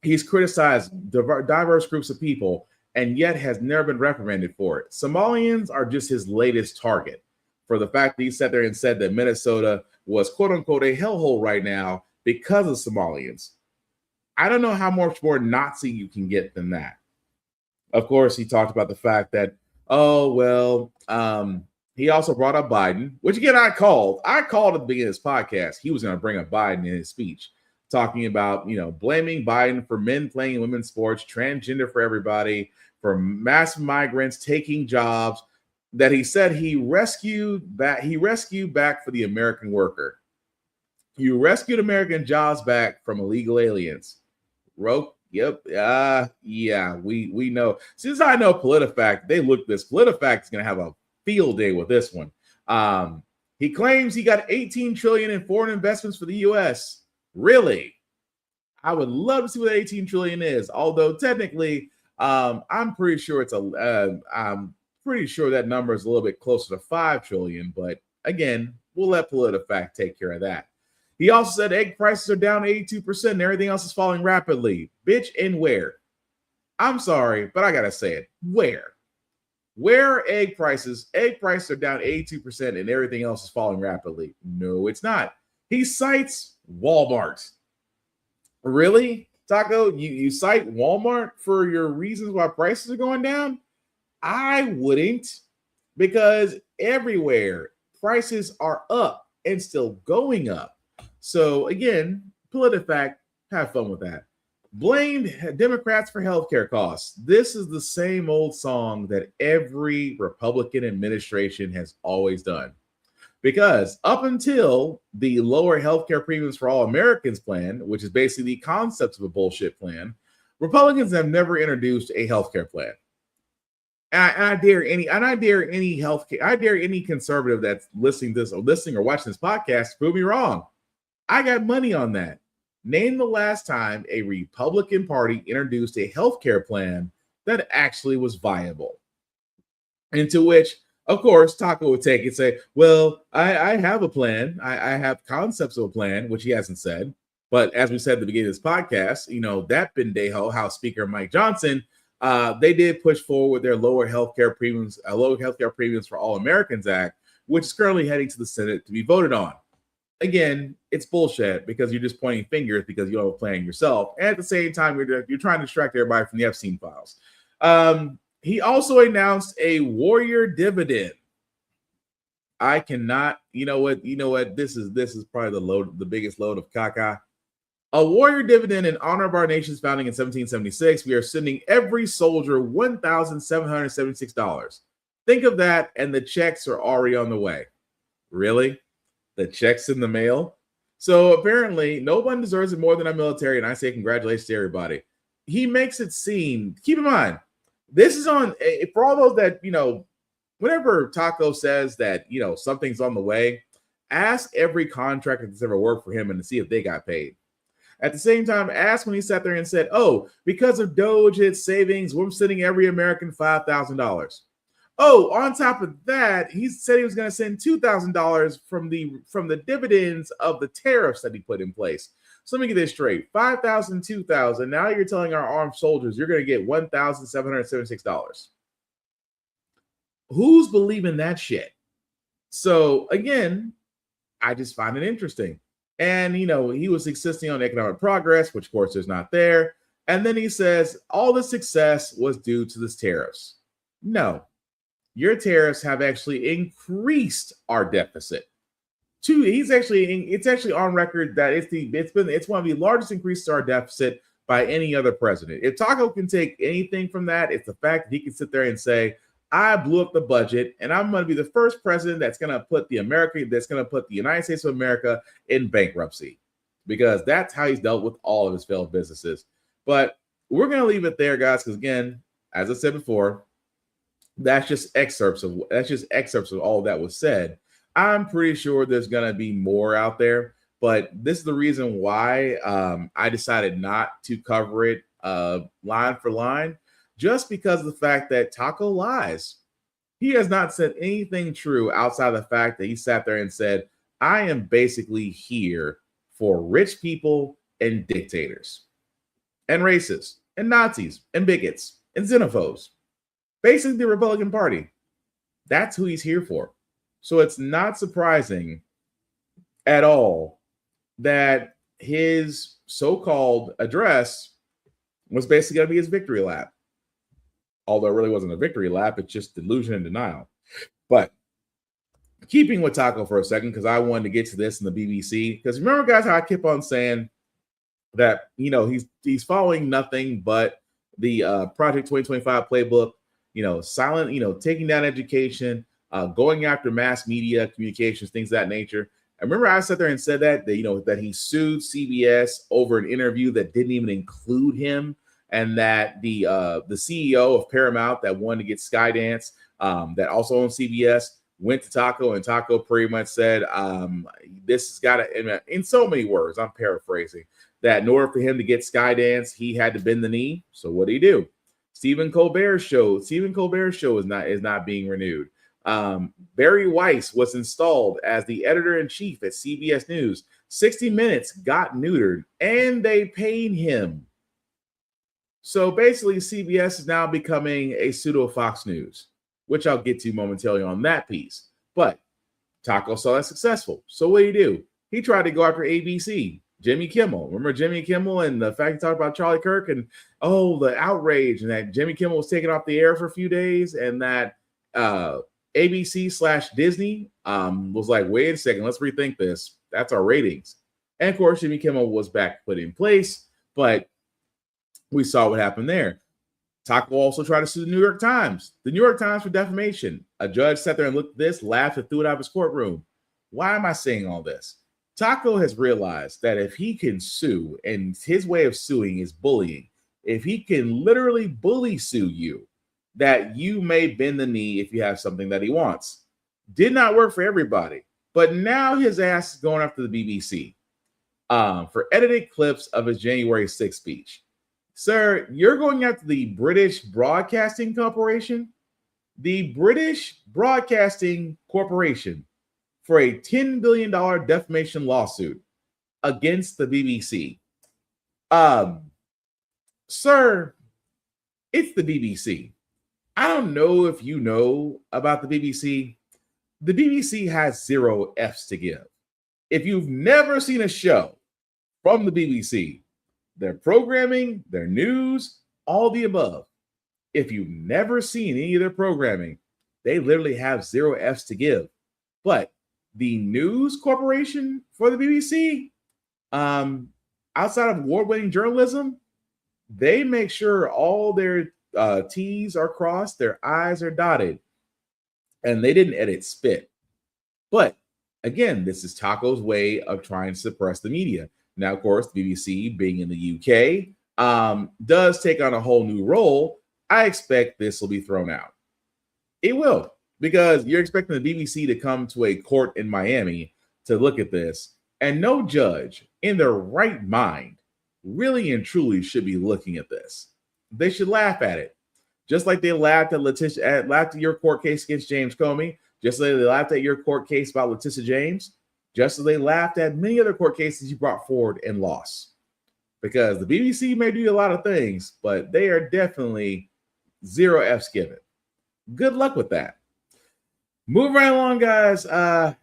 diverse groups of people and yet has never been reprimanded for it. Somalians are just his latest target for the fact that he sat there and said that Minnesota was quote unquote a hellhole right now because of Somalians. I don't know how much more Nazi you can get than that. Of course, he talked about the fact that, he also brought up Biden, which again, I called at the beginning of this podcast. He was going to bring up Biden in his speech, talking about, blaming Biden for men playing in women's sports, transgender for everybody, for mass migrants taking jobs that he said he rescued back for the American worker. You rescued American jobs back from illegal aliens. Yep. Yeah, we know. Since I know PolitiFact, they look this. PolitiFact is going to have a field day with this one. He claims he got 18 trillion in foreign investments for the U.S. Really? I would love to see what 18 trillion is. Although technically, I'm pretty sure I'm pretty sure that number is a little bit closer to 5 trillion. But again, we'll let PolitiFact take care of that. He also said egg prices are down 82% and everything else is falling rapidly. Bitch, and where? I'm sorry, but I gotta say it. Where? Where are egg prices? Egg prices are down 82% and everything else is falling rapidly. No, it's not. He cites Walmart. Really? Taco, you cite Walmart for your reasons why prices are going down? I wouldn't, because everywhere prices are up and still going up. So again, PolitiFact, have fun with that. Blamed Democrats for healthcare costs. This is the same old song that every Republican administration has always done. Because up until the lower healthcare premiums for all Americans plan, which is basically the concept of a bullshit plan, Republicans have never introduced a healthcare plan. And I dare any conservative that's listening or watching this podcast to prove me wrong. I got money on that. Name the last time a Republican Party introduced a healthcare plan that actually was viable. Into which, of course, Taco would take it and say, well, I have a plan. I have concepts of a plan, which he hasn't said. But as we said at the beginning of this podcast, that Bendejo, House Speaker Mike Johnson, they did push forward their lower healthcare premiums for All Americans Act, which is currently heading to the Senate to be voted on. Again, it's bullshit because you're just pointing fingers because you don't have a plan yourself. And at the same time, you're trying to distract everybody from the Epstein files. He also announced a warrior dividend. I cannot, you know what? This is probably the biggest load of caca. A warrior dividend in honor of our nation's founding in 1776. We are sending every soldier $1,776. Think of that, and the checks are already on the way. Really? The checks in the mail? So apparently, no one deserves it more than our military, and I say congratulations to everybody. He makes it seem, keep in mind, this is on, for all those that, whenever Taco says that, something's on the way, Ask every contractor that's ever worked for him and to see if they got paid. At the same time, ask when he sat there and said, oh, because of Doge, its savings, we're sending every American $5,000. Oh, on top of that, he said he was going to send $2,000 from the dividends of the tariffs that he put in place. So let me get this straight. 5,000, 2,000. Now you're telling our armed soldiers you're going to get $1,776. Who's believing that shit? So again, I just find it interesting. And, he was insisting on economic progress, which of course is not there. And then he says all the success was due to the tariffs. No, your tariffs have actually increased our deficit. It's actually on record that it's one of the largest increases to our deficit by any other president. If Taco can take anything from that, it's the fact that he can sit there and say, I blew up the budget, and I'm going to be the first president that's going to put the United States of America in bankruptcy, because that's how he's dealt with all of his failed businesses. But we're going to leave it there, guys, because again, as I said before, that's just excerpts of all that was said. I'm pretty sure there's going to be more out there, but this is the reason why I decided not to cover it line for line. Just because of the fact that Taco lies. He has not said anything true outside of the fact that he sat there and said, I am basically here for rich people and dictators and racists and Nazis and bigots and xenophobes. Basically the Republican Party. That's who he's here for. So it's not surprising at all that his so-called address was basically going to be his victory lap. Although it really wasn't a victory lap, it's just delusion and denial. But keeping with Taco for a second, because I wanted to get to this in the BBC. Because remember, guys, how I keep on saying that, he's following nothing but the Project 2025 playbook, taking down education, going after mass media communications, things of that nature. I remember I sat there and said that he sued CBS over an interview that didn't even include him. And that the CEO of Paramount that wanted to get Skydance, that also owns CBS, went to Taco, and Taco pretty much said, this has got to, in so many words, I'm paraphrasing, that in order for him to get Skydance, he had to bend the knee. So what did he do? Stephen Colbert's show is not being renewed. Barry Weiss was installed as the editor-in-chief at CBS News. 60 Minutes got neutered, and they paid him. So basically, CBS is now becoming a pseudo Fox News, which I'll get to momentarily on that piece. But Taco saw that successful. So what did he do? He tried to go after ABC, Jimmy Kimmel. Remember Jimmy Kimmel and the fact he talked about Charlie Kirk and, the outrage, and that Jimmy Kimmel was taken off the air for a few days, and that ABC/Disney was like, wait a second, let's rethink this. That's our ratings. And of course, Jimmy Kimmel was back put in place, but we saw what happened there. Taco also tried to sue the New York Times. The New York Times for defamation. A judge sat there and looked at this, laughed, and threw it out of his courtroom. Why am I saying all this? Taco has realized that if he can sue, and his way of suing is bullying, if he can literally bully sue you, that you may bend the knee if you have something that he wants. Did not work for everybody, but now his ass is going after the BBC for edited clips of his January 6th speech. Sir, you're going after the British Broadcasting Corporation? The British Broadcasting Corporation for a $10 billion defamation lawsuit against the BBC. Sir, it's the BBC. I don't know if you know about the BBC. The BBC has 0 F's to give. If you've never seen a show from the BBC, their programming, their news, all the above. If you've never seen any of their programming, they literally have 0 F's to give. But the News Corporation for the BBC, outside of award-winning journalism, they make sure all their T's are crossed, their I's are dotted, and they didn't edit spit. But again, this is Taco's way of trying to suppress the media. Now, of course, the BBC, being in the UK, does take on a whole new role. I expect this will be thrown out. It will, because you're expecting the BBC to come to a court in Miami to look at this, and no judge in their right mind really and truly should be looking at this. They should laugh at it. Just like they laughed at your court case against James Comey, just like they laughed at your court case about Letitia James, just as they laughed at many other court cases you brought forward and lost. Because the BBC may do a lot of things, but they are definitely zero F's given. Good luck with that. Moving right along, guys. Of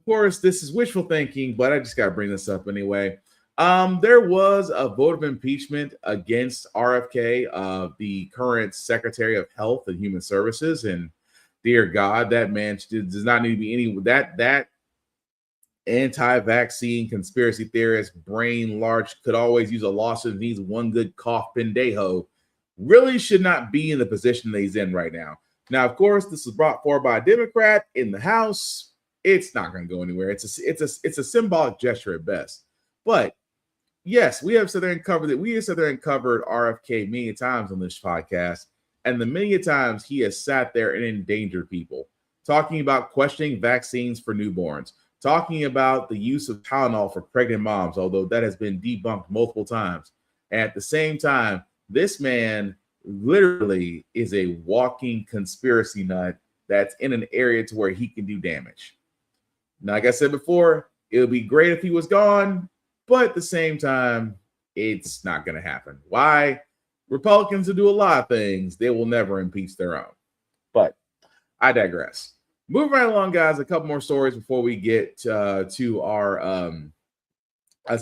course, this is wishful thinking, but I just got to bring this up anyway. There was a vote of impeachment against RFK, the current Secretary of Health and Human Services, and dear God, that man does not need to be any that anti-vaccine conspiracy theorist brain large could always use a lawsuit, needs one good cough pendejo, really should not be in the position that he's in right now. Now, of course, this was brought forward by a Democrat in the House. It's not going to go anywhere. It's a symbolic gesture at best. But yes, we have sat there and covered it. We have sat there and covered RFK many times on this podcast, and the many times he has sat there and endangered people, talking about questioning vaccines for newborns, talking about the use of Tylenol for pregnant moms, although that has been debunked multiple times. And at the same time, this man literally is a walking conspiracy nut that's in an area to where he can do damage. Now, like I said before, it would be great if he was gone, but at the same time, it's not going to happen. Why? Republicans will do a lot of things. They will never impeach their own. But I digress. Moving right along, guys. A couple more stories before we get to our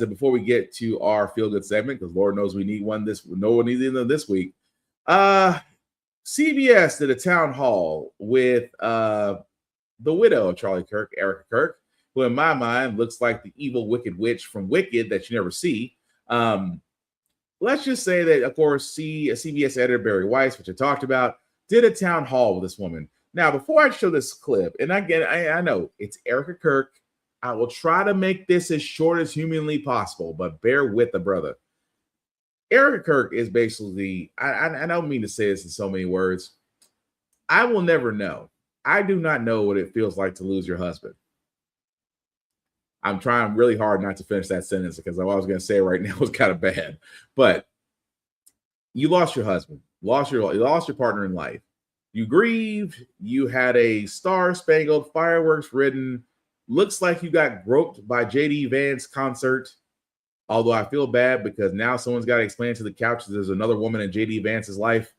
before we get to our feel good segment, because Lord knows we need one. No one needs it this week. CBS did a town hall with the widow of Charlie Kirk, Erica Kirk, who in my mind looks like the evil wicked witch from Wicked that you never see. Let's just say that, of course, CBS editor Barry Weiss, which I talked about, did a town hall with this woman. Now, before I show this clip, and again, I know it's Erica Kirk. I will try to make this as short as humanly possible, but bear with the brother. Erica Kirk is basically, I don't mean to say this in so many words. I will never know. I do not know what it feels like to lose your husband. I'm trying really hard not to finish that sentence because what I was going to say right now was kind of bad. But you lost your husband, you lost your partner in life. You grieved. You had a star-spangled, fireworks-ridden, looks like you got groped by J.D. Vance concert. Although I feel bad because now someone's got to explain to the couch that there's another woman in J.D. Vance's life.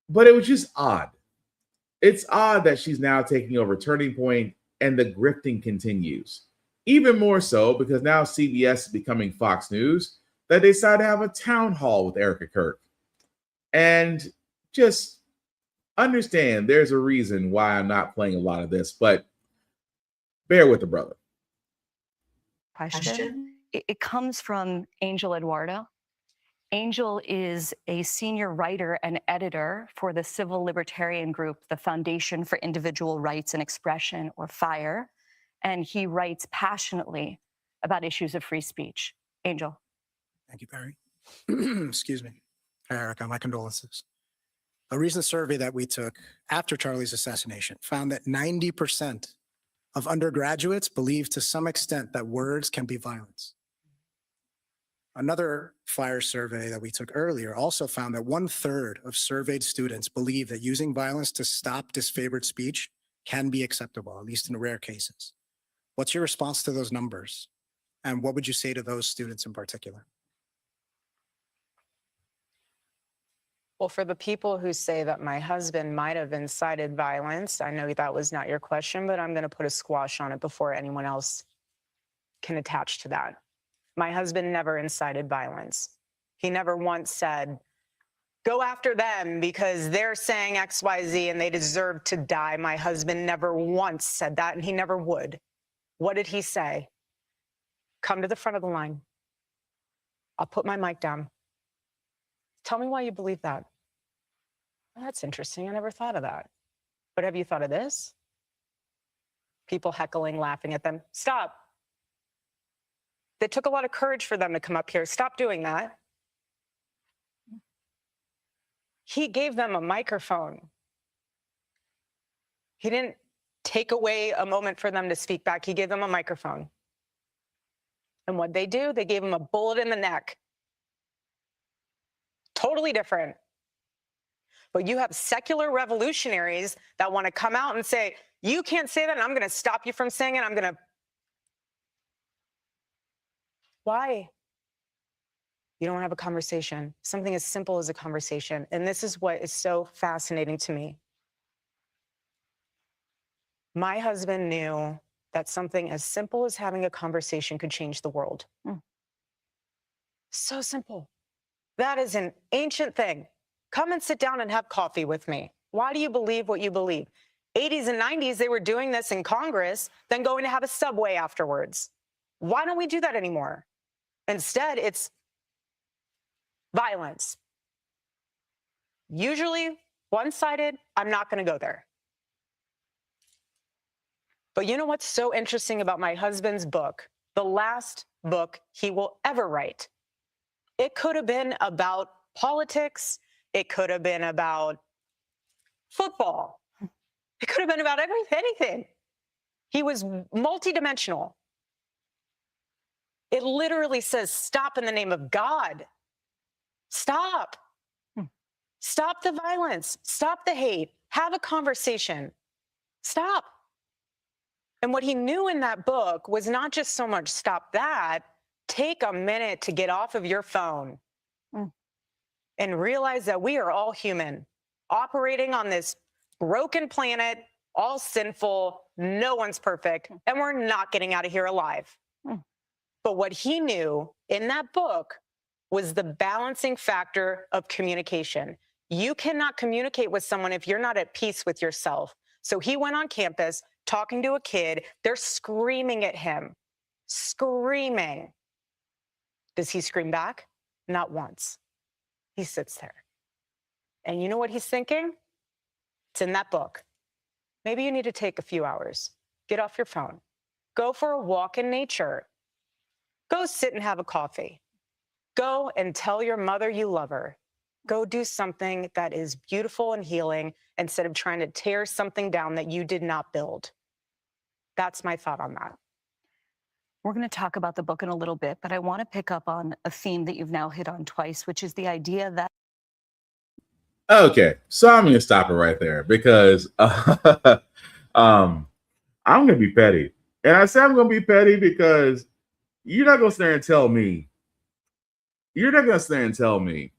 But it was just odd. It's odd that she's now taking over Turning Point and the grifting continues. Even more so because now CBS is becoming Fox News, that they decided to have a town hall with Erica Kirk. And just understand there's a reason why I'm not playing a lot of this, but bear with the brother. Question. It comes from Angel Eduardo. Angel is a senior writer and editor for the civil libertarian group, the Foundation for Individual Rights and Expression, or FIRE, and he writes passionately about issues of free speech. Angel. Thank you, Barry. Excuse me. Hi, Erica, my condolences. A recent survey that we took after Charlie's assassination found that 90% of undergraduates believe to some extent that words can be violence. Another FIRE survey that we took earlier also found that 1/3 of surveyed students believe that using violence to stop disfavored speech can be acceptable, at least in rare cases. What's your response to those numbers? And what would you say to those students in particular? Well, for the people who say that my husband might have incited violence, I know that was not your question, but I'm going to put a squash on it before anyone else can attach to that. My husband never incited violence. He never once said, go after them because they're saying XYZ and they deserve to die. My husband never once said that, and he never would. What did he say? Come to the front of the line. I'll put my mic down. Tell me why you believe that. Well, that's interesting. I never thought of that. But have you thought of this? People heckling, laughing at them. Stop. It took a lot of courage for them to come up here. Stop doing that. He gave them a microphone. He didn't take away a moment for them to speak back. He gave them a microphone. And what they do, they gave him a bullet in the neck. Totally different. But you have secular revolutionaries that want to come out and say, you can't say that, and I'm going to stop you from saying it. I'm going to. Why? You don't have a conversation. Something as simple as a conversation. And this is what is so fascinating to me. My husband knew that something as simple as having a conversation could change the world. So simple. That is an ancient thing. Come and sit down and have coffee with me. Why do you believe what you believe? 80s and 90s, they were doing this in Congress, then going to have a Subway afterwards. Why don't we do that anymore? Instead, it's violence. Usually one-sided. I'm not going to go there. But you know what's so interesting about my husband's book, the last book he will ever write? It could have been about politics. It could have been about football. It could have been about anything. He was multidimensional. It literally says, stop in the name of God. Stop. Stop the violence. Stop the hate. Have a conversation. Stop. And what he knew in that book was not just so much stop that, take a minute to get off of your phone and realize that we are all human, operating on this broken planet, all sinful, no one's perfect, and we're not getting out of here alive. But what he knew in that book was the balancing factor of communication. You cannot communicate with someone if you're not at peace with yourself. So he went on campus talking to a kid. They're screaming at him, screaming. Does he scream back? Not once. He sits there. And you know what he's thinking? It's in that book. Maybe you need to take a few hours. Get off your phone. Go for a walk in nature. Go sit and have a coffee. Go and tell your mother you love her. Go do something that is beautiful and healing instead of trying to tear something down that you did not build. That's my thought on that. We're going to talk about the book in a little bit, but I want to pick up on a theme that you've now hit on twice, which is the idea that. Okay, so I'm going to stop it right there because I'm going to be petty. And I say I'm going to be petty because you're not going to sit there and tell me. You're not going to sit there and tell me.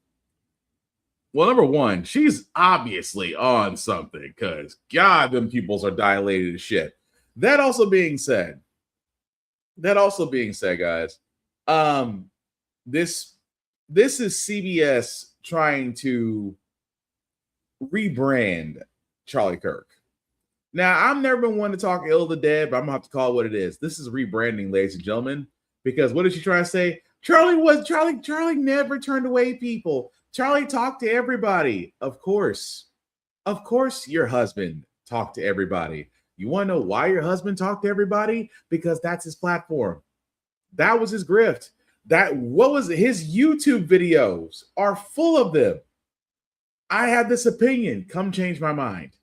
Well, number one, she's obviously on something because, God, them pupils are dilated as shit. That also being said, guys, this is CBS trying to rebrand Charlie Kirk. Now, I've never been one to talk ill of the dead, but I'm gonna have to call it what it is. This is rebranding, ladies and gentlemen, because what did she try to say? Charlie never turned away people. Charlie talked to everybody. Of course, your husband talked to everybody. You want to know why your husband talked to everybody? Because that's his platform. That was his grift. His YouTube videos are full of them. I have this opinion. Come change my mind.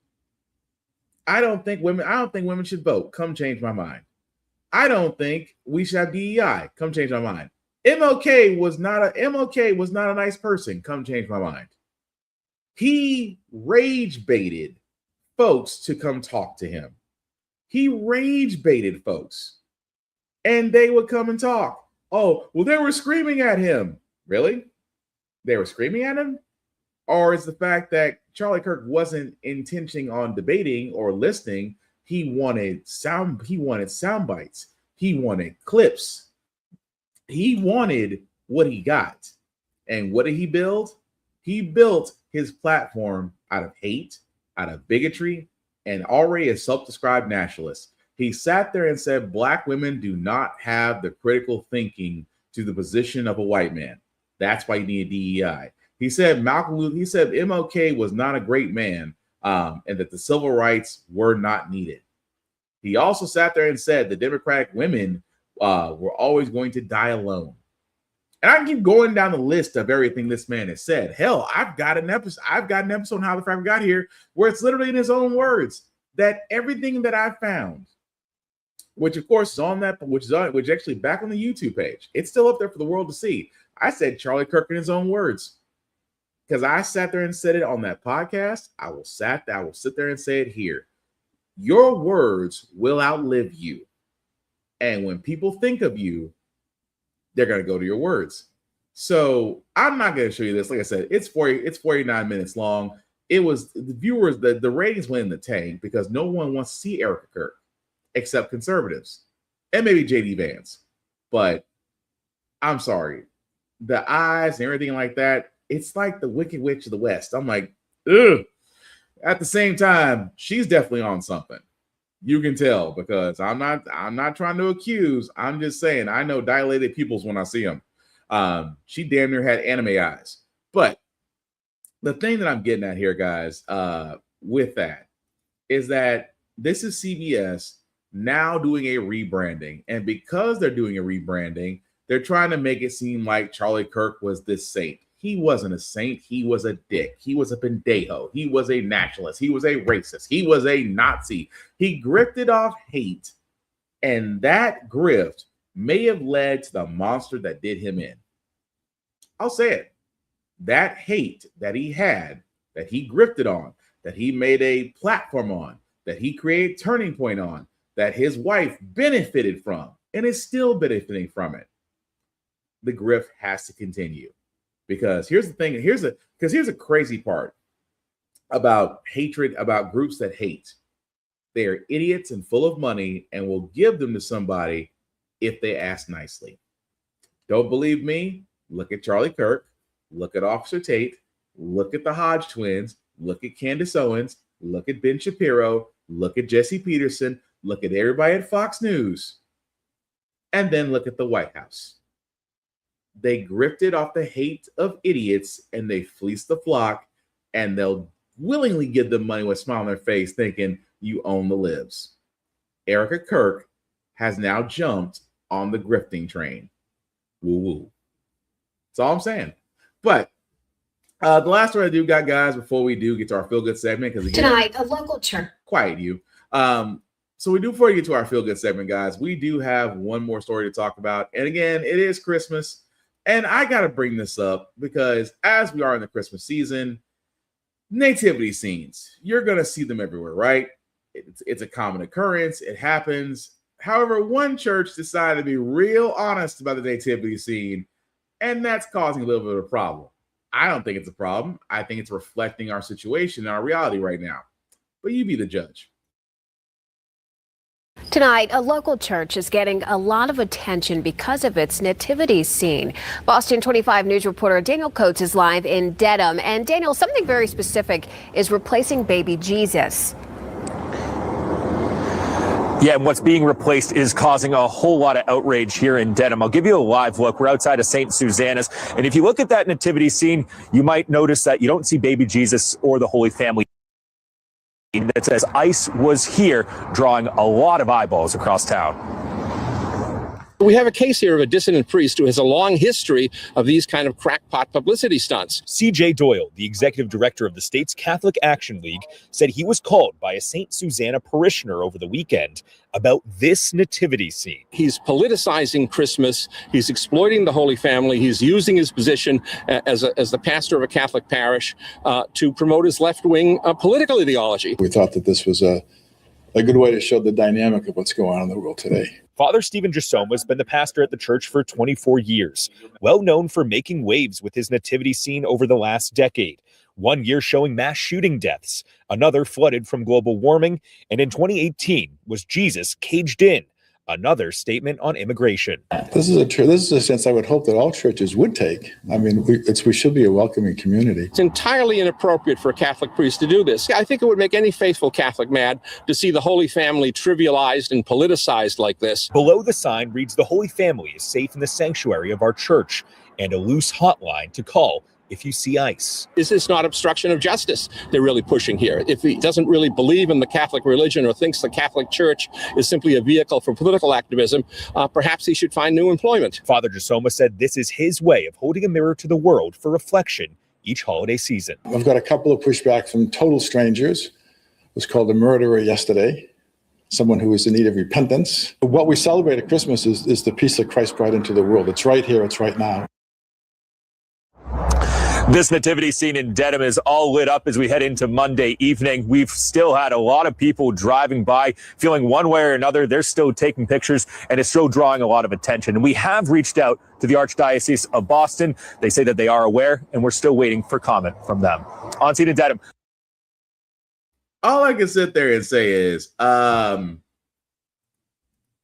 I don't think women should vote. Come change my mind. I don't think we should have DEI. Come change my mind. MLK was not a nice person. Come change my mind. He rage baited folks to come talk to him. He rage baited folks. And they would come and talk. Oh, well, they were screaming at him. Really? They were screaming at him? Or is the fact that Charlie Kirk wasn't intentioning on debating or listening? He wanted sound bites. He wanted clips. He wanted what he got. And what did he build? He built his platform out of hate, out of bigotry, and already a self-described nationalist. He sat there and said, Black women do not have the critical thinking to the position of a white man. That's why you need DEI. He said MLK was not a great man, and that the civil rights were not needed. He also sat there and said the Democratic women were always going to die alone. And I can keep going down the list of everything this man has said. Hell, I've got an episode on How the Frack Got Here where it's literally in his own words that everything that I found, which of course is on that, which actually back on the YouTube page, it's still up there for the world to see. I said Charlie Kirk in his own words, because I sat there and said it on that podcast. I will sit there and say it here. Your words will outlive you. And when people think of you, they're going to go to your words. So I'm not going to show you this. Like I said, it's 49 minutes long. It was the viewers, the ratings went in the tank because no one wants to see Erica Kirk except conservatives and maybe JD Vance. But I'm sorry, the eyes and everything like that, it's like the Wicked Witch of the West. I'm like, ugh. At the same time, she's definitely on something. You can tell, because I'm not trying to accuse. I'm just saying I know dilated pupils when I see them. She damn near had anime eyes. But the thing that I'm getting at here, guys, with that is that this is CBS now doing a rebranding. And because they're doing a rebranding, they're trying to make it seem like Charlie Kirk was this saint. He wasn't a saint. He was a dick. He was a pendejo. He was a nationalist. He was a racist. He was a Nazi. He grifted off hate. And that grift may have led to the monster that did him in. I'll say it. That hate that he had, that he grifted on, that he made a platform on, that he created Turning Point on, that his wife benefited from and is still benefiting from it. The grift has to continue. Because here's the thing, here's a crazy part about hatred, about groups that hate. They are idiots and full of money and will give them to somebody if they ask nicely. Don't believe me? Look at Charlie Kirk, look at Officer Tate, look at the Hodge twins, look at Candace Owens, look at Ben Shapiro, look at Jesse Peterson, look at everybody at Fox News, and then look at the White House. They grifted off the hate of idiots and they fleeced the flock, and they'll willingly give them money with a smile on their face thinking you own the libs. Erica Kirk has now jumped on the grifting train. Woo woo. That's all I'm saying. But the last story I do got, guys, before we do get to our feel good segment, because tonight a local church. Quiet you. So we do, before we get to our feel good segment, guys, we do have one more story to talk about. And again, it is Christmas. And I got to bring this up because as we are in the Christmas season, nativity scenes, you're going to see them everywhere, right? It's a common occurrence. It happens. However, one church decided to be real honest about the nativity scene, and that's causing a little bit of a problem. I don't think it's a problem. I think it's reflecting our situation and our reality right now. But you be the judge. Tonight, a local church is getting a lot of attention because of its nativity scene. Boston 25 News reporter Daniel Coates is live in Dedham. And Daniel, something very specific is replacing baby Jesus. Yeah, and what's being replaced is causing a whole lot of outrage here in Dedham. I'll give you a live look. We're outside of St. Susanna's. And if you look at that nativity scene, you might notice that you don't see baby Jesus or the Holy Family. That says ICE was here, drawing a lot of eyeballs across town. We have a case here of a dissident priest who has a long history of these kind of crackpot publicity stunts. C.J. Doyle, the executive director of the state's Catholic Action League, said he was called by a St. Susanna parishioner over the weekend about this nativity scene. He's politicizing Christmas. He's exploiting the Holy Family. He's using his position as the pastor of a Catholic parish to promote his left-wing political ideology. We thought that this was a good way to show the dynamic of what's going on in the world today. Father Stephen Gisoma has been the pastor at the church for 24 years, well known for making waves with his nativity scene over the last decade. 1 year showing mass shooting deaths, another flooded from global warming, and in 2018 was Jesus caged in, another statement on immigration. This is a sense I would hope that all churches would take. I mean, we should be a welcoming community. It's entirely inappropriate for a Catholic priest to do this. I think it would make any faithful Catholic mad to see the Holy Family trivialized and politicized like this. Below the sign reads, "The Holy Family is safe in the sanctuary of our church," and a loose hotline to call if you see ICE. Is this not obstruction of justice they're really pushing here? If he doesn't really believe in the Catholic religion or thinks the Catholic Church is simply a vehicle for political activism, perhaps he should find new employment. Father Gisoma said this is his way of holding a mirror to the world for reflection each holiday season. I've got a couple of pushbacks from total strangers was called a murderer yesterday, someone who is in need of repentance. What we celebrate at Christmas is the peace that Christ brought into the world. It's right here, it's right now. This nativity scene in Dedham is all lit up as we head into Monday evening. We've still had a lot of people driving by feeling one way or another. They're still taking pictures, and it's still drawing a lot of attention. And we have reached out to the Archdiocese of Boston. They say that they are aware, and we're still waiting for comment from them. On scene in Dedham. All I can sit there and say is,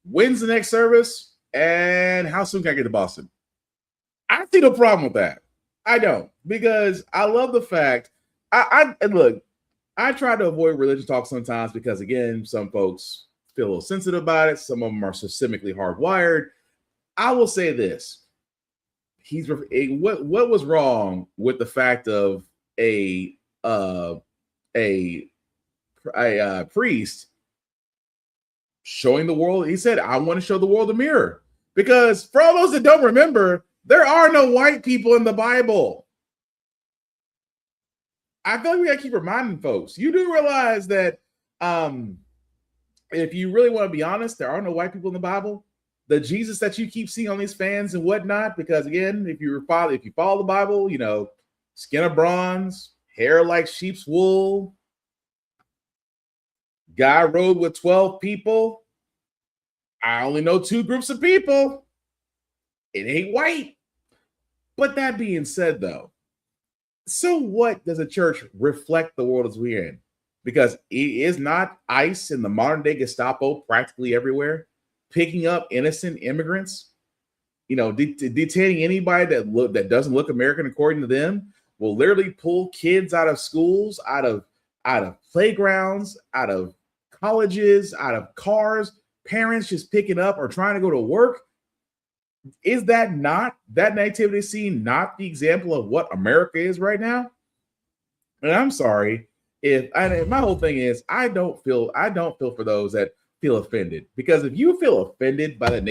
when's the next service and how soon can I get to Boston? I see no problem with that. I don't, because I love the fact and look, I try to avoid religious talk sometimes because, again, some folks feel a little sensitive about it. Some of them are systemically hardwired. I will say this. What was wrong with the fact of a priest showing the world? He said, I want to show the world a mirror. Because for all those that don't remember, there are no white people in the Bible. I feel like we gotta keep reminding folks. You do realize that if you really want to be honest, there are no white people in the Bible. The Jesus that you keep seeing on these fans and whatnot, because again, if you follow the Bible, you know, skin of bronze, hair like sheep's wool, guy rode with 12 people. I only know 2 groups of people. It ain't white. But that being said, though, so what does a church reflect the world as we're in? Because it is not ICE and the modern day Gestapo practically everywhere, picking up innocent immigrants, you know, detaining anybody that doesn't look American according to them, will literally pull kids out of schools, out of playgrounds, out of colleges, out of cars, parents just picking up or trying to go to work. Is that nativity scene not the example of what America is right now? And I'm sorry if my whole thing is I don't feel for those that feel offended, because if you feel offended by that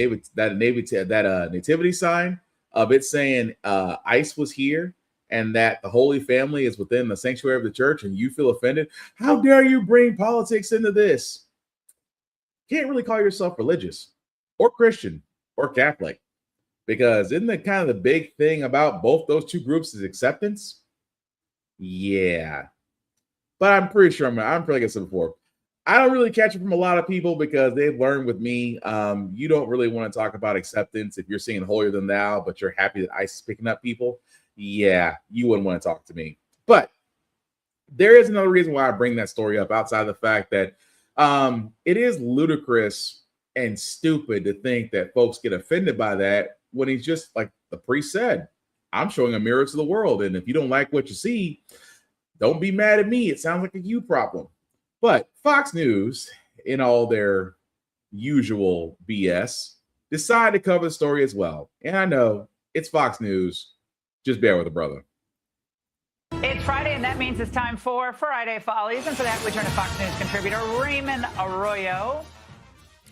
nativity sign of it saying ICE was here and that the Holy Family is within the sanctuary of the church, and you feel offended, how dare you bring politics into this? You can't really call yourself religious or Christian or Catholic. Because isn't the kind of the big thing about both those two groups is acceptance? Yeah. But I'm pretty sure I'm like I said before, I don't really catch it from a lot of people because they've learned with me, you don't really want to talk about acceptance if you're seeing holier than thou, but you're happy that ICE is picking up people. Yeah, you wouldn't want to talk to me. But there is another reason why I bring that story up outside of the fact that it is ludicrous and stupid to think that folks get offended by that when he's just, like the priest said, I'm showing a mirror to the world. And if you don't like what you see, don't be mad at me. It sounds like a you problem. But Fox News, in all their usual BS, decided to cover the story as well. And I know it's Fox News. Just bear with a brother. It's Friday, and that means it's time for Friday Follies. And for that, we turn to Fox News contributor Raymond Arroyo.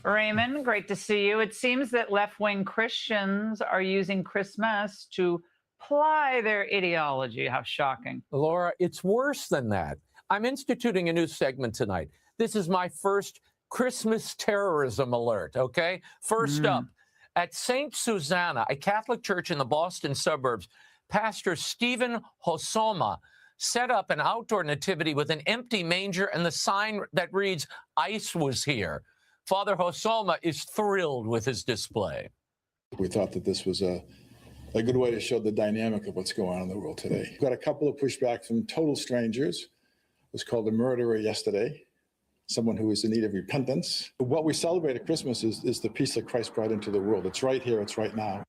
Raymond, great to see you. It seems that left-wing Christians are using Christmas to ply their ideology. How shocking. Laura, it's worse than that. I'm instituting a new segment tonight. This is my first Christmas terrorism alert, okay? First up, at St. Susanna, a Catholic church in the Boston suburbs, Pastor Stephen Hosoma set up an outdoor nativity with an empty manger and the sign that reads, ICE was here. Father Hosoma is thrilled with his display. We thought that this was a good way to show the dynamic of what's going on in the world today. We've got a couple of pushbacks from total strangers. It was called a murderer yesterday, someone who is in need of repentance. What we celebrate at Christmas is the peace that Christ brought into the world. It's right here, it's right now.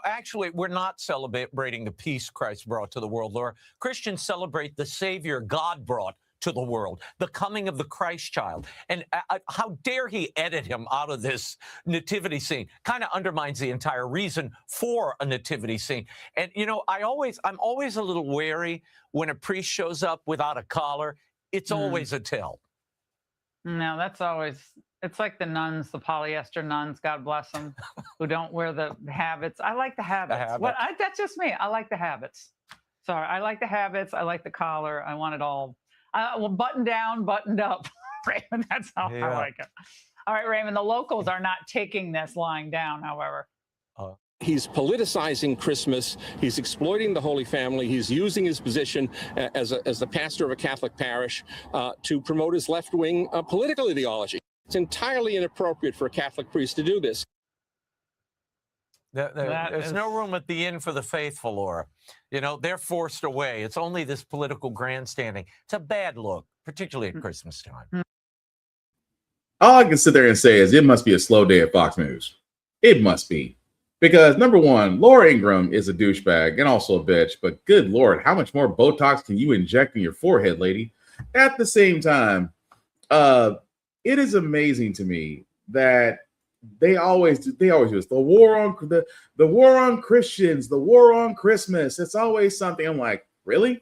Actually, we're not celebrating the peace Christ brought to the world, Laura. Christians celebrate the Savior God brought to the world, the coming of the Christ child. And how dare he edit him out of this nativity scene? Kind of undermines the entire reason for a nativity scene. And, I'm always a little wary when a priest shows up without a collar. It's always a tell. No, that's always, it's like the nuns, the polyester nuns, God bless them, who don't wear the habits. I like the habits. That's just me. I like the habits. Sorry, I like the habits. I like the collar. I want it all. Well, button down, buttoned up. Raymond, that's how I like it. All right, Raymond, the locals are not taking this lying down, however. He's politicizing Christmas. He's exploiting the Holy Family. He's using his position as the pastor of a Catholic parish to promote his left-wing political ideology. It's entirely inappropriate for a Catholic priest to do this. There's no room at the inn for the faithful, Laura. You know, they're forced away. It's only this political grandstanding. It's a bad look, particularly at Christmas time. All I can sit there and say is it must be a slow day at Fox News. It must be. Because number one, Laura Ingraham is a douchebag and also a bitch, but good Lord, how much more Botox can you inject in your forehead, lady? At the same time, it is amazing to me that they always do this. The war on Christians, the war on Christmas. It's always something. I'm like, really?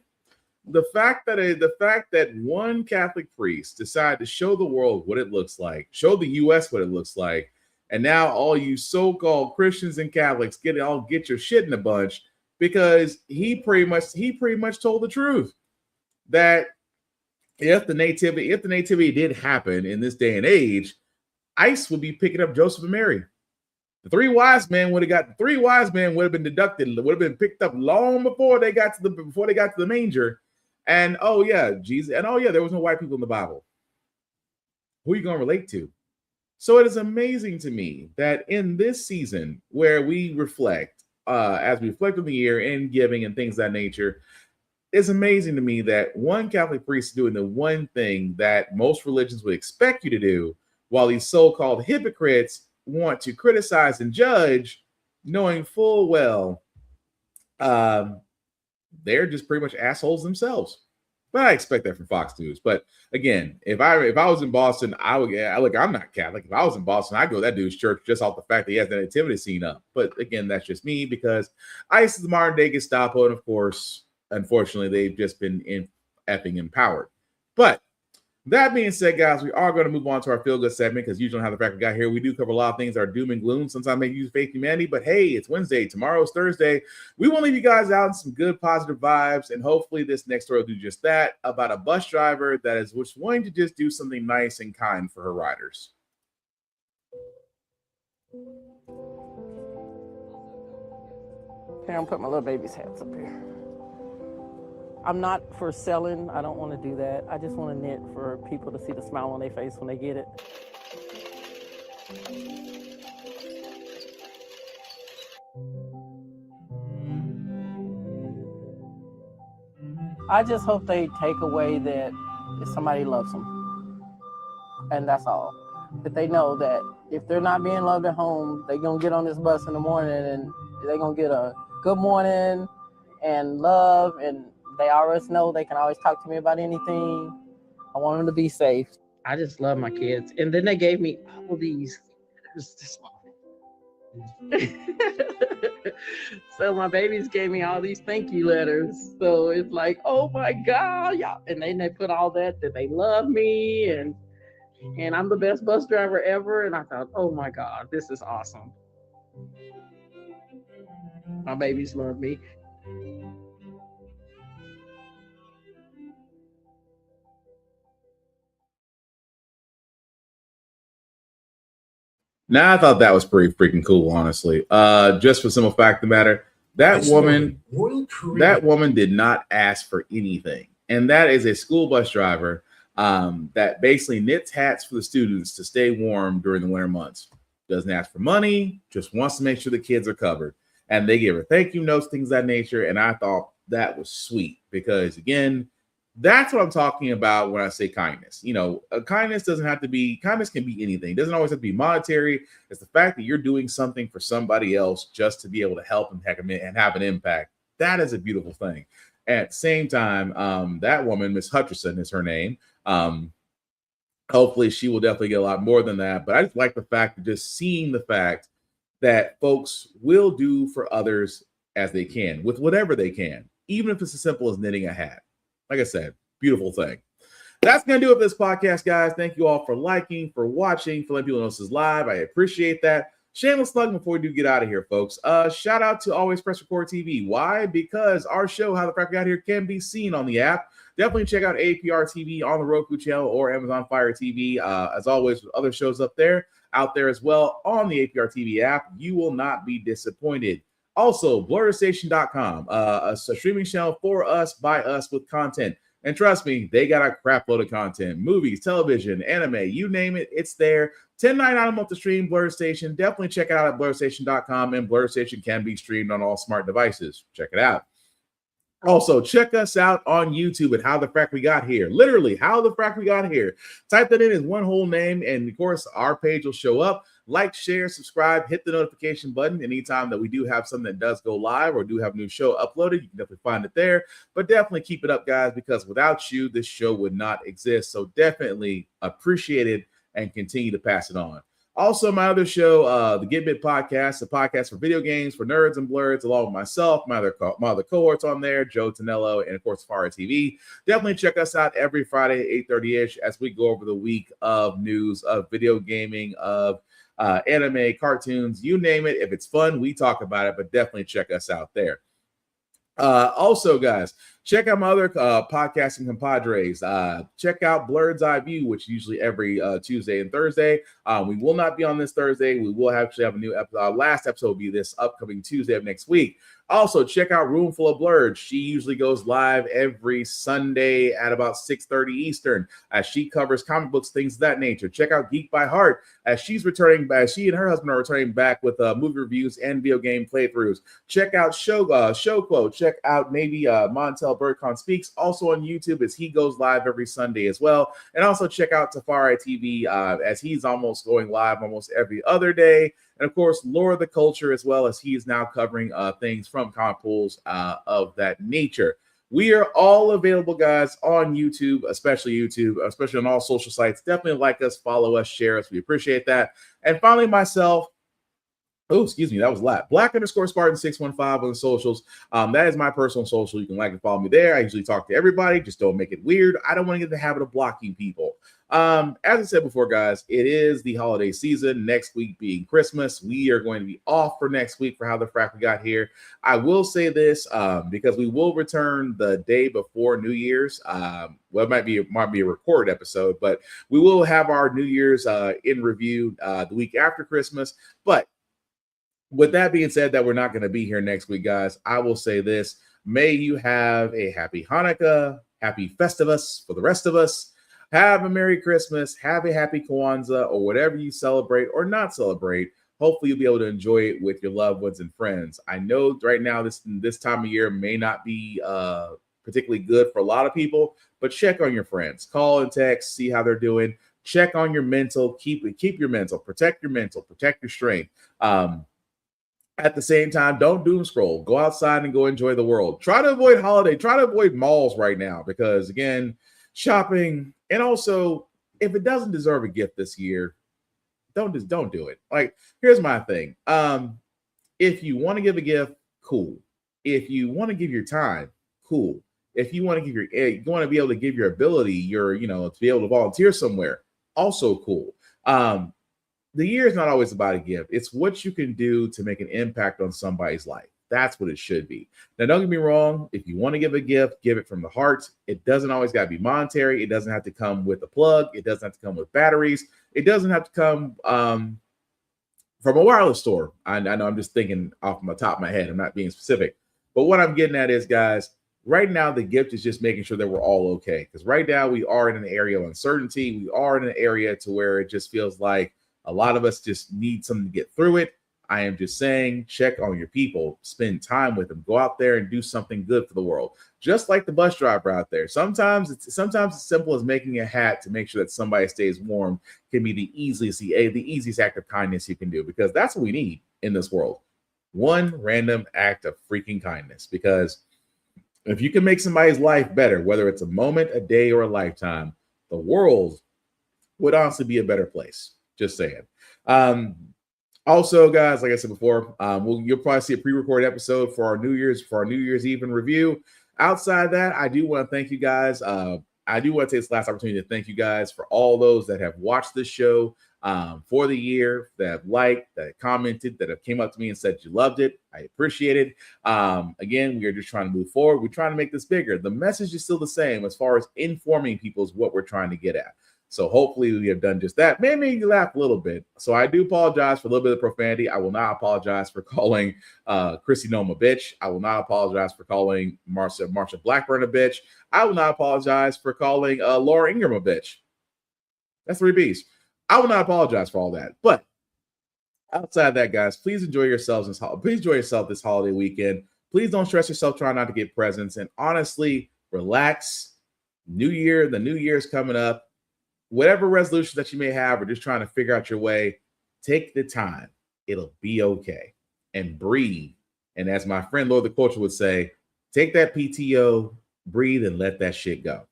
The fact that one Catholic priest decided to show the world what it looks like, show the U.S. what it looks like, and now all you so-called Christians and Catholics get your shit in a bunch because he pretty much told the truth that if the nativity did happen in this day and age, ICE would be picking up Joseph and Mary. The three wise men would have been deducted, would have been picked up long before they got to the manger. And oh yeah, Jesus, and oh yeah, there was no white people in the Bible. Who are you going to relate to? So it is amazing to me that in this season where we reflect, as we reflect on the year in giving and things of that nature, it's amazing to me that one Catholic priest is doing the one thing that most religions would expect you to do, while these so-called hypocrites want to criticize and judge, knowing full well they're just pretty much assholes themselves. But I expect that from Fox News. But again, if I was in Boston, I would. Look, I'm not Catholic. If I was in Boston, I'd go to that dude's church just off the fact that he has that nativity scene up. But again, that's just me because ICE is the modern day Gestapo, and of course, unfortunately, they've just been effing empowered. But that being said, guys, we are going to move on to our feel good segment because usually how the fact we got here, we do cover a lot of things that are doom and gloom. Sometimes maybe use faith humanity, but hey, it's Wednesday. Tomorrow's Thursday. We want to leave you guys out in some good positive vibes, and hopefully this next story will do just that, about a bus driver that is wanting to just do something nice and kind for her riders. Here, I'm putting my little baby's hats up here. I'm not for selling. I don't want to do that. I just want to knit for people to see the smile on their face when they get it. I just hope they take away that somebody loves them. And that's all. That they know that if they're not being loved at home, they're going to get on this bus in the morning and they're going to get a good morning and love, and they always know they can always talk to me about anything. I want them to be safe. I just love my kids. And then they gave me all these. So my babies gave me all these thank you letters. So it's like, oh my God, y'all. And then they put all that they love me and I'm the best bus driver ever. And I thought, oh my God, this is awesome. My babies love me. Now, I thought that was pretty freaking cool, honestly. Just for simple fact of the matter, that woman did not ask for anything. And that is a school bus driver that basically knits hats for the students to stay warm during the winter months. Doesn't ask for money, just wants to make sure the kids are covered. And they give her thank you notes, things of that nature. And I thought that was sweet because, again, that's what I'm talking about when I say kindness. You know, kindness can be anything. It doesn't always have to be monetary. It's the fact that you're doing something for somebody else just to be able to help and have an impact. That is a beautiful thing. At the same time, that woman, Miss Hutcherson is her name. Hopefully she will definitely get a lot more than that. But I just like the fact of just seeing the fact that folks will do for others as they can with whatever they can, even if it's as simple as knitting a hat. Like I said, beautiful thing. That's going to do it for this podcast, guys. Thank you all for liking, for watching, for letting people know this is live. I appreciate that. Shameless plug before we do get out of here, folks. Shout out to Always Press Record TV. Why? Because our show, How the Frack We Got Here, can be seen on the app. Definitely check out APR TV on the Roku channel or Amazon Fire TV. As always, with other shows out there as well on the APR TV app. You will not be disappointed. Also, blurredstation.com, a streaming channel for us, by us, with content. And trust me, they got a crap load of content. Movies, television, anime, you name it, it's there. $10.99 a month to stream Blurred Station. Definitely check it out at blurredstation.com, and Blurred Station can be streamed on all smart devices. Check it out. Also, check us out on YouTube at How the Frack We Got Here. Literally, How the Frack We Got Here. Type that in as one whole name, and of course, our page will show up. Like, share, subscribe, hit the notification button. Anytime that we do have something that does go live or do have a new show uploaded, you can definitely find it there. But definitely keep it up, guys, because without you, this show would not exist. So definitely appreciate it and continue to pass it on. Also, my other show, the Get Bit Podcast, a podcast for video games, for nerds and blurs, along with myself, my other cohorts on there, Joe Tonello, and of course, Fire TV. Definitely check us out every Friday, 8:30-ish, as we go over the week of news, of video gaming, of anime, cartoons, you name it. If it's fun, we talk about it, but definitely check us out there. Also, guys, check out my other podcasting compadres. Check out Blurred's Eye View, which usually every Tuesday and Thursday. We will not be on this Thursday. We will actually have a new episode. Last episode will be this upcoming Tuesday of next week. Also, check out Room Full of Blurred. She usually goes live every Sunday at about 6:30 Eastern, as she covers comic books, things of that nature. Check out Geek by Heart, as she's returning back. She and her husband are returning back with movie reviews and video game playthroughs. Check out Show Quote. Check out maybe Montel Birdcon Speaks, also on YouTube, as he goes live every Sunday as well. And also check out Tafari TV, as he's almost going live almost every other day. And of course, Lore of the Culture, as well, as he is now covering things from comic pools of that nature. We are all available, guys, on YouTube, especially on all social sites. Definitely like us, follow us, share us. We appreciate that. And finally, myself. Oh, excuse me, that was Black _ Spartan 615 on the socials. That is my personal social. You can like and follow me there. I usually talk to everybody. Just don't make it weird. I don't want to get in the habit of blocking people. As I said before, guys, it is the holiday season. Next week being Christmas. We are going to be off for next week for How the Frack We Got Here. I will say this because we will return the day before New Year's. Well, it might be a recorded episode, but we will have our New Year's in review the week after Christmas. But with that being said, that we're not going to be here next week, guys, I will say this. May you have a happy Hanukkah, happy Festivus for the rest of us. Have a Merry Christmas, have a happy Kwanzaa, or whatever you celebrate or not celebrate. Hopefully you'll be able to enjoy it with your loved ones and friends. I know right now this time of year may not be particularly good for a lot of people, but check on your friends. Call and text, see how they're doing. Check on your mental. Keep your mental. Protect your mental. Protect your strength. At the same time, don't doom scroll. Go outside and go enjoy the world. Try to avoid holiday. Try to avoid malls right now because, again, shopping. And also, if it doesn't deserve a gift this year, don't do it. Like, here's my thing. If you want to give a gift, cool. If you want to give your time, cool. If you want to you want to be able to give your ability, to be able to volunteer somewhere, also cool. The year is not always about a gift. It's what you can do to make an impact on somebody's life. That's what it should be. Now, don't get me wrong. If you want to give a gift, give it from the heart. It doesn't always got to be monetary. It doesn't have to come with a plug. It doesn't have to come with batteries. It doesn't have to come from a wireless store. I know I'm just thinking off the top of my head. I'm not being specific. But what I'm getting at is, guys, right now, the gift is just making sure that we're all okay. Because right now, we are in an area of uncertainty. We are in an area to where it just feels like a lot of us just need something to get through it. I am just saying, check on your people, spend time with them, go out there and do something good for the world. Just like the bus driver out there. Sometimes it's as simple as making a hat to make sure that somebody stays warm can be the easiest act of kindness you can do, because that's what we need in this world. One random act of freaking kindness, because if you can make somebody's life better, whether it's a moment, a day, or a lifetime, the world would honestly be a better place. Just saying. Also, guys, like I said before, you'll probably see a pre-recorded episode for our New Year's Eve in review. Outside that, I do want to thank you guys. I do want to take this last opportunity to thank you guys for all those that have watched this show. for the year, that have liked, that have commented, that have came up to me and said you loved it. I appreciate it. Again, we are just trying to move forward. We're trying to make this bigger. The message is still the same as far as informing people is what we're trying to get at. So hopefully we have done just that. Maybe you laugh a little bit. So I do apologize for a little bit of profanity. I will not apologize for calling Kristi Noem a bitch. I will not apologize for calling Marsha Blackburn a bitch. I will not apologize for calling Laura Ingraham a bitch. That's 3 Bs. I will not apologize for all that. But outside of that, guys, please enjoy yourselves this holiday weekend. Please don't stress yourself trying not to get presents. And honestly, relax. The new year is coming up. Whatever resolution that you may have or just trying to figure out your way, take the time. It'll be okay. And breathe. And as my friend Lord the Culture would say, take that PTO, breathe, and let that shit go.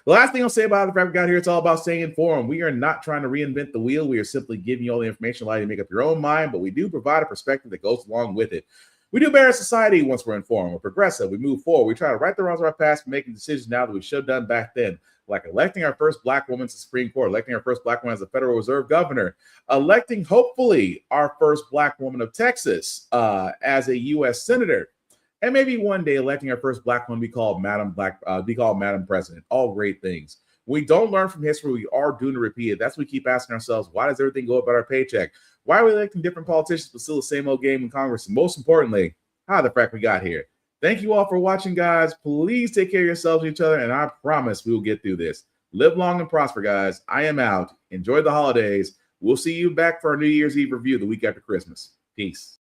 The last thing I'll say about the Frack we got here, it's all about staying informed. We are not trying to reinvent the wheel. We are simply giving you all the information, allowing you to make up your own mind, but we do provide a perspective that goes along with it. We do better society once we're informed. We're progressive. We move forward. We try to right the wrongs of our past and making decisions now that we should have done back then, like electing our first Black woman to the Supreme Court, electing our first Black woman as a Federal Reserve governor, electing, hopefully, our first Black woman of Texas as a U.S. senator, and maybe one day electing our first Black woman be called Madam President. All great things. We don't learn from history. We are doomed to repeat it. That's what we keep asking ourselves. Why does everything go about our paycheck? Why are we electing different politicians but still the same old game in Congress? And most importantly, how the Frack we got here. Thank you all for watching, guys. Please take care of yourselves and each other, and I promise we will get through this. Live long and prosper, guys. I am out. Enjoy the holidays. We'll see you back for our New Year's Eve review the week after Christmas. Peace.